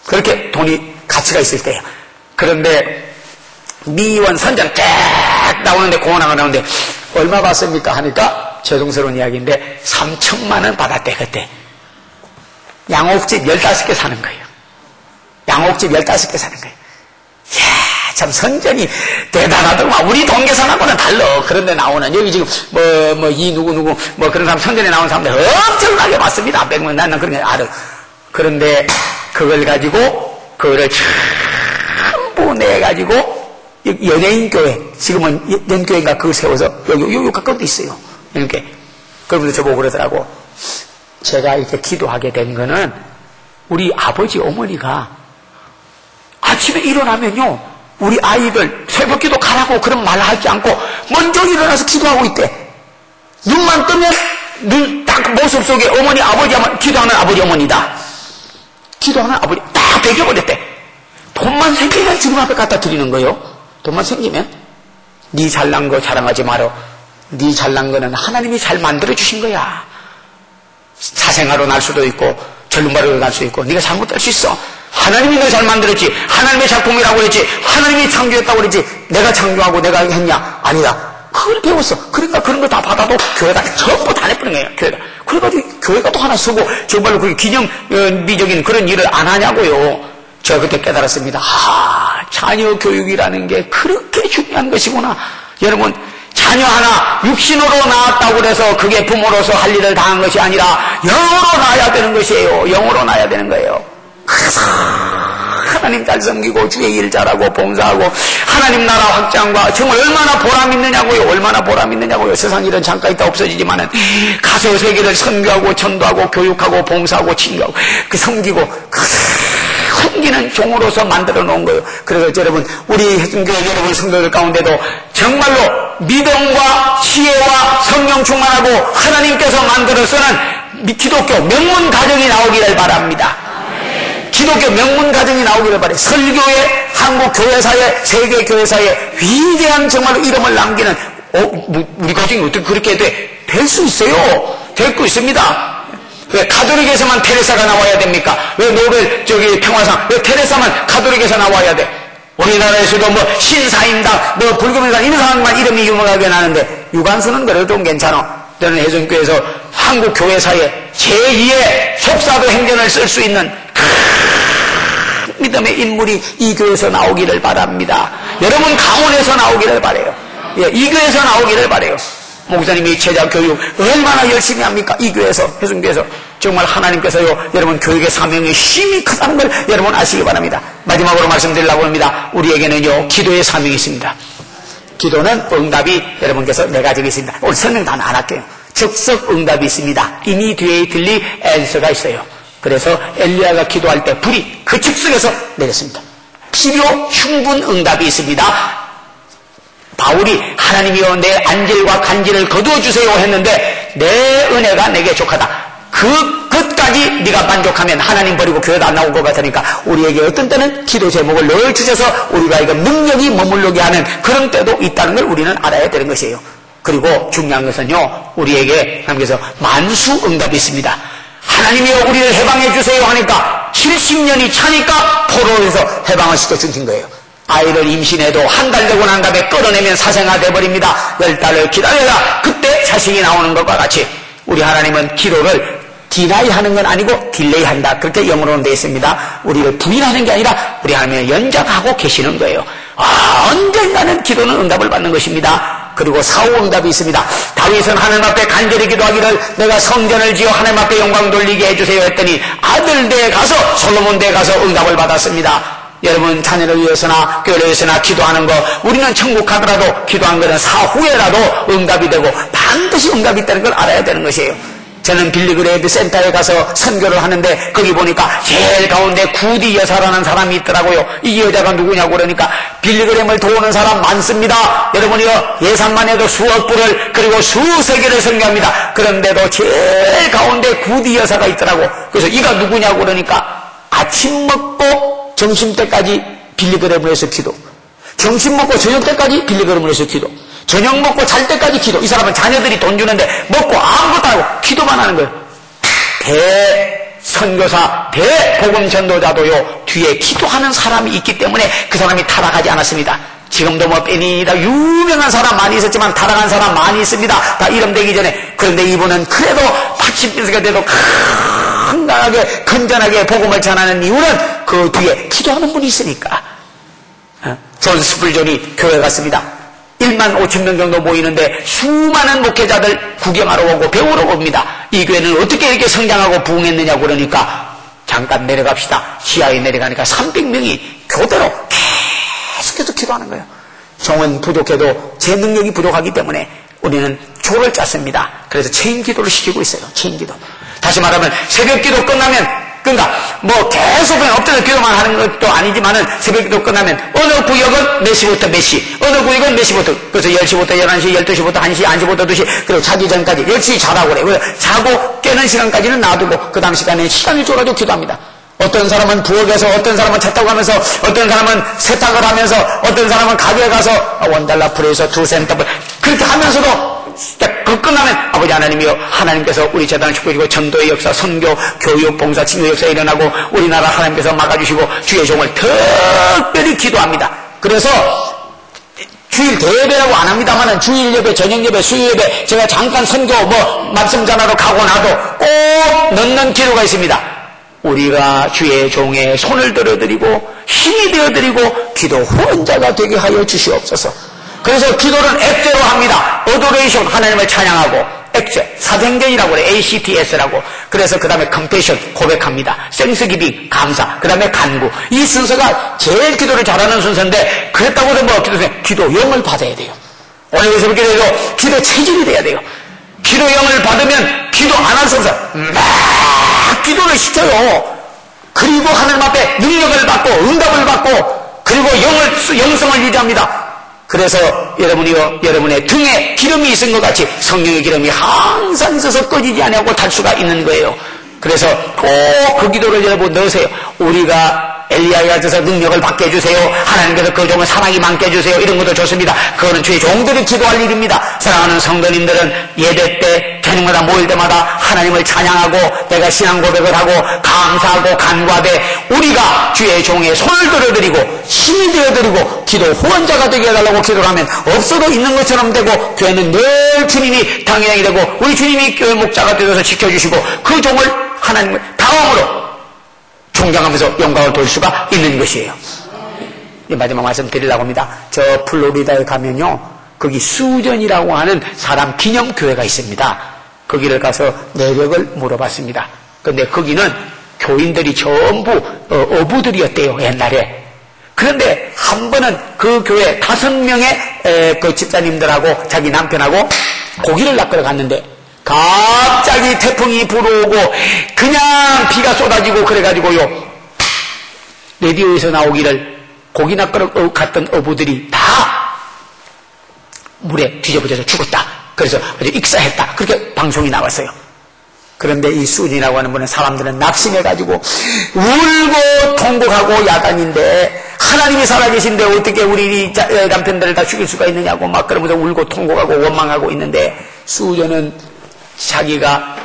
그렇게 돈이 가치가 있을 때예요. 그런데 미원 선전 쫙 나오는데, 공원화가 나오는데 얼마 받습니까 하니까 죄송스러운 이야기인데 3천만 원 받았대. 그때 양옥집 15개 사는 거예요. 양옥집 15개 사는 거예요. 이야, 참 선전이 대단하더만. 우리 동계산하고는 달라. 그런데 나오는 여기 지금 이 누구 그런 사람, 선전에 나온 사람들 엄청나게 많습니다. 100명. 나는 그런 거 알아. 그런데 그걸 가지고 그거를 전부 내가지고 연예인교회, 지금은 연교회가 그걸 세워서 여기 가까운데 있어요. 이렇게. 그러면서 저보고 그러더라고. 제가 이렇게 기도하게 된 거는 우리 아버지 어머니가 아침에 일어나면요, 우리 아이들 새벽 기도 가라고 그런 말 하지 않고 먼저 일어나서 기도하고 있대. 눈만 뜨면 눈 딱 모습 속에 어머니, 아버지, 기도하는 아버지 어머니다. 기도하는 아버지 딱 배겨버렸대. 돈만 생기면 주님 앞에 갖다 드리는 거예요. 돈만 생기면. 네 잘난 거 자랑하지 마라. 네 잘난 거는 하나님이 잘 만들어 주신 거야. 사생아로 날 수도 있고 절름발이로 날 수도 있고 네가 잘못될 수 있어. 하나님이 너 잘 만들었지. 하나님의 작품이라고 그랬지. 하나님이 창조했다고 그랬지. 내가 창조하고 내가 했냐? 아니다. 그걸 배웠어. 그러니까 그런 거 다 받아도 교회가 전부 다 내버린 거예요. 교회가. 그래가지고 교회가 또 하나 쓰고 정말로 그 기념비적인 그런 일을 안 하냐고요. 제가 그때 깨달았습니다. 자녀 교육이라는 게 그렇게 중요한 것이구나. 여러분, 자녀 하나 육신으로 낳았다고 해서 그게 부모로서 할 일을 다한 것이 아니라 영으로 낳아야 되는 것이에요. 영으로 낳아야 되는 거예요. 그래서 하나님 잘 섬기고 주의 일 잘하고 봉사하고 하나님 나라 확장과 정말 얼마나 보람있느냐고요. 얼마나 보람있느냐고요. 세상 일은 잠깐 있다 없어지지만은 가서 세계를 선교하고 전도하고 교육하고 봉사하고 친구하고 그 섬기고 섬기는 종으로서 만들어 놓은 거예요. 그래서 여러분 우리 해중교회 여러분 성도들 가운데도 정말로 믿음과 지혜와 성령 충만하고 하나님께서 만들어 쓰는 기독교 명문 가정이 나오기를 바랍니다. 기독교 명문 가정이 나오기를 바라요. 설교에 한국 교회사에 세계 교회사에 위대한 정말로 이름을 남기는 우리 가정이 어떻게 그렇게 될 수 있어요. 되고 있습니다. 왜 가톨릭에서만 테레사가 나와야 됩니까? 왜 노벨 평화상 왜 테레사만 가톨릭에서 나와야 돼? 우리나라에서도 뭐 신사임당 뭐 불교민당 이런 사람만 이름이 유명하게 나는데 유관순은 그래도 좀 괜찮아. 저는 해전교회에서 한국 교회사에 제2의 속사도 행전을 쓸 수 있는 믿음의 인물이 이 교회에서 나오기를 바랍니다. 여러분 강원에서 나오기를 바라요. 예, 이 교회에서 나오기를 바라요. 목사님이 제자 교육 얼마나 열심히 합니까? 이 교회에서, 해sun교회에서. 정말 하나님께서요, 여러분 교육의 사명이 힘이 크다는 걸 여러분 아시기 바랍니다. 마지막으로 말씀드리려고 합니다. 우리에게는요, 기도의 사명이 있습니다. 기도는 응답이 여러분께서 네 가지가 있습니다. 오늘 설명 다 안 할게요. 즉석 응답이 있습니다. 이미 뒤에 들릴 앤서가 있어요. 그래서 엘리야가 기도할 때 불이 그 즉석에서 내렸습니다. 필요 충분 응답이 있습니다. 바울이 하나님이여 내 안질과 간질을 거두어주세요 했는데 내 은혜가 내게 족하다. 그것까지 네가 만족하면 하나님 버리고 교회도 안 나올 것 같으니까 우리에게 어떤 때는 기도 제목을 늘 주셔서 우리가 이거 능력이 머물러게 하는 그런 때도 있다는 걸 우리는 알아야 되는 것이에요. 그리고 중요한 것은요, 우리에게 하나님께서 만수 응답이 있습니다. 하나님이여 우리를 해방해 주세요 하니까 70년이 차니까 포로에서 해방을 시켜주신 거예요. 아이를 임신해도 한 달 되고 난 다음에 끌어내면 사생아 돼버립니다. 10달을 기다려라. 그때 자식이 나오는 것과 같이 우리 하나님은 기도를 디나이 하는 건 아니고 딜레이 한다. 그렇게 영어로는 되어 있습니다. 우리를 부인하는 게 아니라 우리 하나님은 연장하고 계시는 거예요. 언젠가는 기도는 응답을 받는 것입니다. 그리고 사후 응답이 있습니다. 다윗은 하나님 앞에 간절히 기도하기를 내가 성전을 지어 하나님 앞에 영광 돌리게 해주세요 했더니 아들대에 가서 솔로몬대에 가서 응답을 받았습니다. 여러분 자녀를 위해서나 교회를 위해서나 기도하는 거 우리는 천국 가더라도 기도한 것은 사후에라도 응답이 되고 반드시 응답이 있다는 걸 알아야 되는 것이에요. 저는 빌리그레이드 센터에 가서 선교를 하는데 거기 보니까 제일 가운데 구디 여사라는 사람이 있더라고요. 이 여자가 누구냐고 그러니까 빌리그램을 도우는 사람 많습니다. 여러분이요 예산만 해도 수억 불을 그리고 수세 개를 선교합니다. 그런데도 제일 가운데 구디 여사가 있더라고. 그래서 이가 누구냐고 그러니까 아침 먹고 점심 때까지 빌리그램을 해서 기도, 점심 먹고 저녁 때까지 빌리그램을 해서 기도, 저녁 먹고 잘 때까지 기도. 이 사람은 자녀들이 돈 주는데 먹고 아무것도 안 하고 기도만 하는 거예요. 대선교사, 대복음 전도자도요 뒤에 기도하는 사람이 있기 때문에 그 사람이 타락하지 않았습니다. 지금도 뭐 빼니다 유명한 사람 많이 있었지만 타락한 사람 많이 있습니다. 다 이름 되기 전에. 그런데 이분은 그래도 80세가 돼도 건강하게 건전하게 복음을 전하는 이유는 그 뒤에 기도하는 분이 있으니까. 존 스플존이 교회 갔습니다. 1만 5천 명 정도 모이는데 수많은 목회자들 구경하러 오고 배우러 옵니다. 이 교회는 어떻게 이렇게 성장하고 부흥했느냐고 그러니까 잠깐 내려갑시다. 지하에 내려가니까 300명이 교대로 계속해서 기도하는 거예요. 종은 부족해도 제 능력이 부족하기 때문에 우리는 조를 짰습니다. 그래서 체인 기도를 시키고 있어요. 체인 기도. 다시 말하면 새벽 기도 끝나면 그러니까 뭐 계속 그냥 엎드려 기도만 하는 것도 아니지만은 새벽 기도 끝나면 어느 구역은 몇 시부터 몇 시, 어느 구역은 몇 시부터, 그래서 10시부터 11시, 12시부터 1시, 1시부터 2시, 그리고 자기 전까지 열심히 자라고 그래. 그래서 자고 깨는 시간까지는 놔두고 그 다음 시간에 시간을 줘가지고 기도합니다. 어떤 사람은 부엌에서, 어떤 사람은 차 타고 가면서, 어떤 사람은 세탁을 하면서, 어떤 사람은 가게에 가서 원달러 프레에서 2센트 그렇게 하면서도 그 끝나면 아버지 하나님이여 하나님께서 우리 재단을 축복해주고 전도의 역사, 선교, 교육, 봉사, 친교 역사 일어나고 우리나라 하나님께서 막아주시고 주의 종을 특별히 기도합니다. 그래서 주일 대예배라고 안 합니다만은 주일 예배, 저녁 예배, 수요 예배 제가 잠깐 선교 말씀 전하러 가고 나도 꼭 넣는 기도가 있습니다. 우리가 주의 종의 손을 들어드리고 힘이 되어드리고 기도 후원자가 되게 하여 주시옵소서. 그래서 기도는 액제로 합니다. 어도레이션 하나님을 찬양하고 사생전이라고 그래. ACTS라고. 그래서 그 다음에 confession, 고백합니다. thanksgiving, 감사. 그 다음에 간구. 이 순서가 제일 기도를 잘하는 순서인데, 그랬다고 해서 뭐 기도 영을 받아야 돼요. 오늘 여기서 기도해도 기도 체질이 돼야 돼요. 기도 영을 받으면 기도 안 할 수 없어요. 막 기도를 시켜요. 그리고 하나님 앞에 능력을 받고 응답을 받고 그리고 영성을 유지합니다. 그래서 여러분이요, 여러분의 등에 기름이 있은 것 같이 성령의 기름이 항상 있어서 꺼지지 않고 탈 수가 있는 거예요. 그래서 꼭 그 기도를 여러분 넣으세요. 우리가 엘리야에 가셔서 능력을 받게 해주세요. 하나님께서 그 종을 사랑이 많게 해주세요. 이런 것도 좋습니다. 그거는 주의 종들이 기도할 일입니다. 사랑하는 성도님들은 예배 때 저녁마다 모일 때마다 하나님을 찬양하고 내가 신앙 고백을 하고 감사하고 간구하되 우리가 주의 종의 손을 들어드리고 힘이 되어드리고 기도 후원자가 되게 해달라고 기도를 하면 없어도 있는 것처럼 되고 교회는 늘 주님이 당연히 되고 우리 주님이 교회 목자가 되어서 지켜주시고 그 종을 하나님을 다음으로 존경하면서 영광을 돌 수가 있는 것이에요. 마지막 말씀 드리려고 합니다. 저 플로리다에 가면요, 거기 수전이라고 하는 사람 기념교회가 있습니다. 거기를 가서 내력을 물어봤습니다. 근데 거기는 교인들이 전부 어부들이었대요, 옛날에. 그런데 한 번은 그 교회 5명의 그 집사님들하고 자기 남편하고 고기를 낚으러 갔는데 갑자기 태풍이 불어오고 그냥 비가 쏟아지고 그래가지고요, 라디오에서 나오기를 고기 낚으러 갔던 어부들이 다 물에 뒤집어져서 죽었다. 그래서 아주 익사했다. 그렇게 방송이 나왔어요. 그런데 이 수진이라고 하는 분은 사람들은 낙심해가지고 울고 통곡하고 야단인데 하나님이 살아계신데 어떻게 우리 남편들을 다 죽일 수가 있느냐고 막 그러면서 울고 통곡하고 원망하고 있는데, 수저는 자기가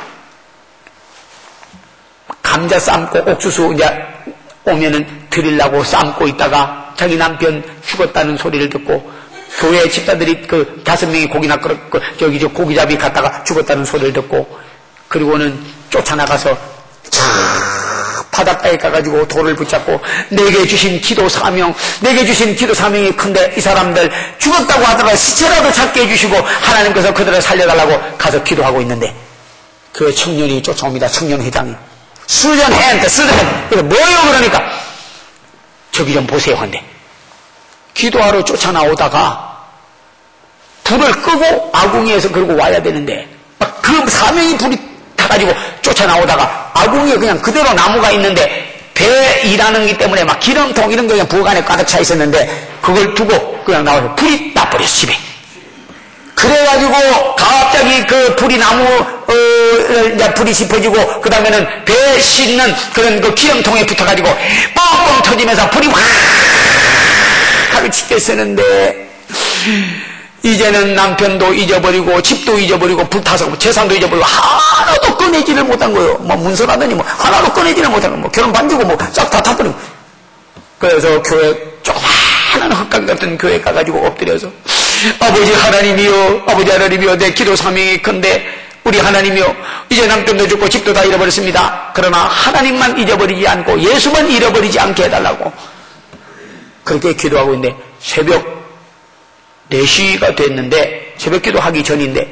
감자 삶고 옥수수 이제 오면은 드리려고 삶고 있다가 자기 남편 죽었다는 소리를 듣고 교회 집사들이 그 5명이 고기 낚으러 저기 저 고기잡이 갔다가 죽었다는 소리를 듣고 그리고는 쫓아나가서 바닷가에 가가지고 돌을 붙잡고 내게 주신 기도 사명, 내게 주신 기도 사명이 큰데 이 사람들 죽었다고 하더라도 시체라도 찾게 해주시고 하나님께서 그들을 살려달라고 가서 기도하고 있는데 그 청년이 쫓아옵니다. 청년회장이 수전해한테 그래서 뭐요? 그러니까 저기 좀 보세요 한데 기도하러 쫓아나오다가 불을 끄고 아궁이에서 그러고 와야 되는데 막 그 사명이 불이 타가지고 쫓아나오다가 아궁이에 그냥 그대로 나무가 있는데 배 일하는 기 때문에 막 기름통 이런 거 그냥 부엌 안에 가득 차 있었는데 그걸 두고 그냥 나와서 불이 나버렸어 집에. 그래가지고 갑자기 그 불이 불이 짚어지고 그 다음에는 배 싣는 그런 그 기름통에 붙어가지고 뻥뻥 터지면서 불이 확 하고 치겠었는데 이제는 남편도 잊어버리고 집도 잊어버리고 불타서 재산도 잊어버리고 하나도 꺼내지를 못한 거예요. 뭐 문서라더니 뭐 하나도 꺼내지를 못한 거예요. 뭐 결혼 반지고 뭐 싹 다 타버리고. 그래서 교회 조그마한 흙강 같은 교회 가가지고 엎드려서 아버지 하나님이요, 아버지 하나님이요, 내 기도 사명이 큰데 우리 하나님이요, 이제 남편도 죽고 집도 다 잃어버렸습니다. 그러나 하나님만 잊어버리지 않고 예수만 잃어버리지 않게 해달라고 그렇게 기도하고 있는데 새벽 4시가 됐는데 새벽 기도하기 전인데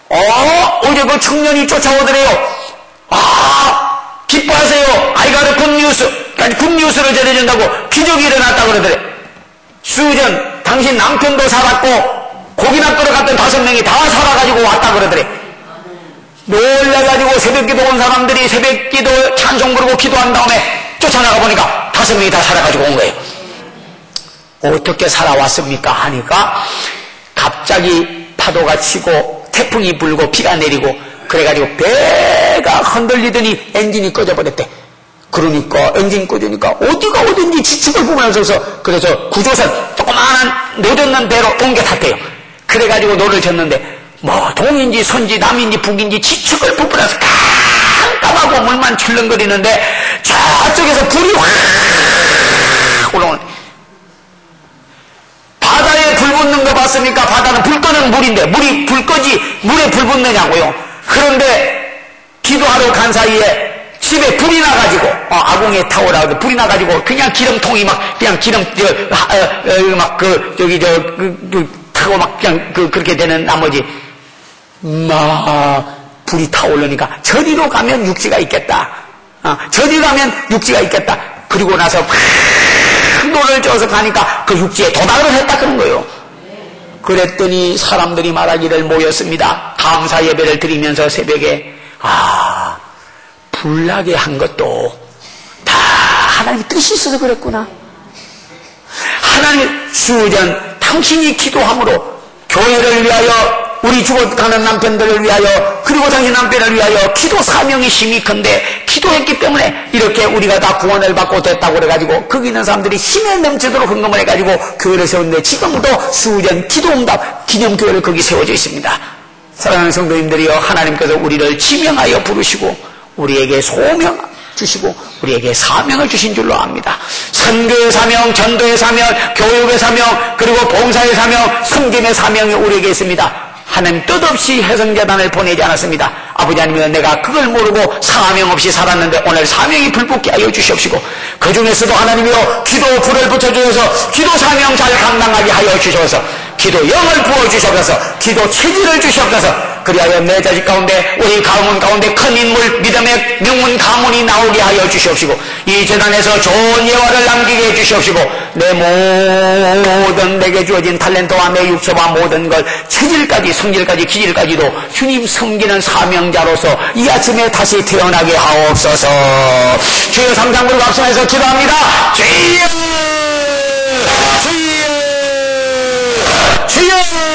어제 그 청년이 쫓아오더래요. 기뻐하세요. I got a good news. 굿뉴스를 전해준다고 기적이 일어났다고 그러더래. 수전 당신 남편도 살았고 고기 낚으러 갔던 5명이 다 살아가지고 왔다 그러더래. 놀래가지고 새벽 기도 온 사람들이 새벽 기도 찬송 부르고 기도한 다음에 쫓아나가 보니까 5명이 다 살아가지고 온 거예요. 어떻게 살아왔습니까? 하니까 갑자기 파도가 치고 태풍이 불고 비가 내리고 그래가지고 배가 흔들리더니 엔진이 꺼져버렸대. 그러니까 엔진 꺼지니까 어디가 어딘지 지측을 보면서 그래서 구조선 조그마한 노젓는 배로 옮겨 탔대요. 그래가지고 노를 쳤는데 뭐 동인지 선지 남인지 북인지 지측을 부풀어서 깜깜하고 물만 출렁거리는데 저쪽에서 불이 확 올라오는. 바다에 불 붙는 거 봤습니까? 바다는 불 끄는 물인데 물이 불 끄지 물에 불 붙느냐고요. 그런데 기도하러 간 사이에 집에 불이 나가지고 아궁이에 타오라고 불이 나가지고 그냥 기름통이 막 그냥 기름 막 그 저기 타고 막 그냥 그렇게 되는 나머지 막 불이 타오르니까 저리로 가면 육지가 있겠다. 저리 가면 육지가 있겠다. 그리고 나서 막 노를 져서 가니까 그 육지에 도달을 했다 그런 거예요. 그랬더니 사람들이 말하기를 모였습니다. 감사 예배를 드리면서 새벽에 불나게 한 것도 다 하나님의 뜻이 있어서 그랬구나. 하나님 수전 당신이 기도함으로 교회를 위하여 우리 죽어가는 남편들을 위하여 그리고 당신 남편을 위하여 기도 사명이 심히 큰데 기도했기 때문에 이렇게 우리가 다 구원을 받고 됐다고 그래가지고 거기 있는 사람들이 힘에 넘치도록 헌금을 해가지고 교회를 세웠는데 지금도 수전 기도응답 기념교회를 거기 세워져 있습니다. 사랑하는 성도님들이여, 하나님께서 우리를 지명하여 부르시고 우리에게 소명 주시고 우리에게 사명을 주신 줄로 압니다. 선교의 사명, 전도의 사명, 교육의 사명, 그리고 봉사의 사명, 섬김의 사명이 우리에게 있습니다. 하나님 뜻없이 해성재단을 보내지 않았습니다. 아버지 하나님, 내가 그걸 모르고 사명 없이 살았는데 오늘 사명이 불붙게 하여 주시옵시고 그 중에서도 하나님이여 기도 불을 붙여주셔서 기도 사명 잘 감당하게 하여 주셔서 기도 영을 부어주셔서 기도 체질을 주시옵소서. 그리하여 내 자식 가운데 우리 가문 가운데 큰 인물 믿음의 명문 가문이 나오게 하여 주시옵시고 이 재단에서 좋은 예화를 남기게 해 주시옵시고 내 모든 내게 주어진 탤런트와 내 육체와 모든 걸 체질까지 성질까지 기질까지도 주님 섬기는 사명자로서 이 아침에 다시 태어나게 하옵소서. 주여 삼장으로 각성해서 기도합니다. 주여 주여 주여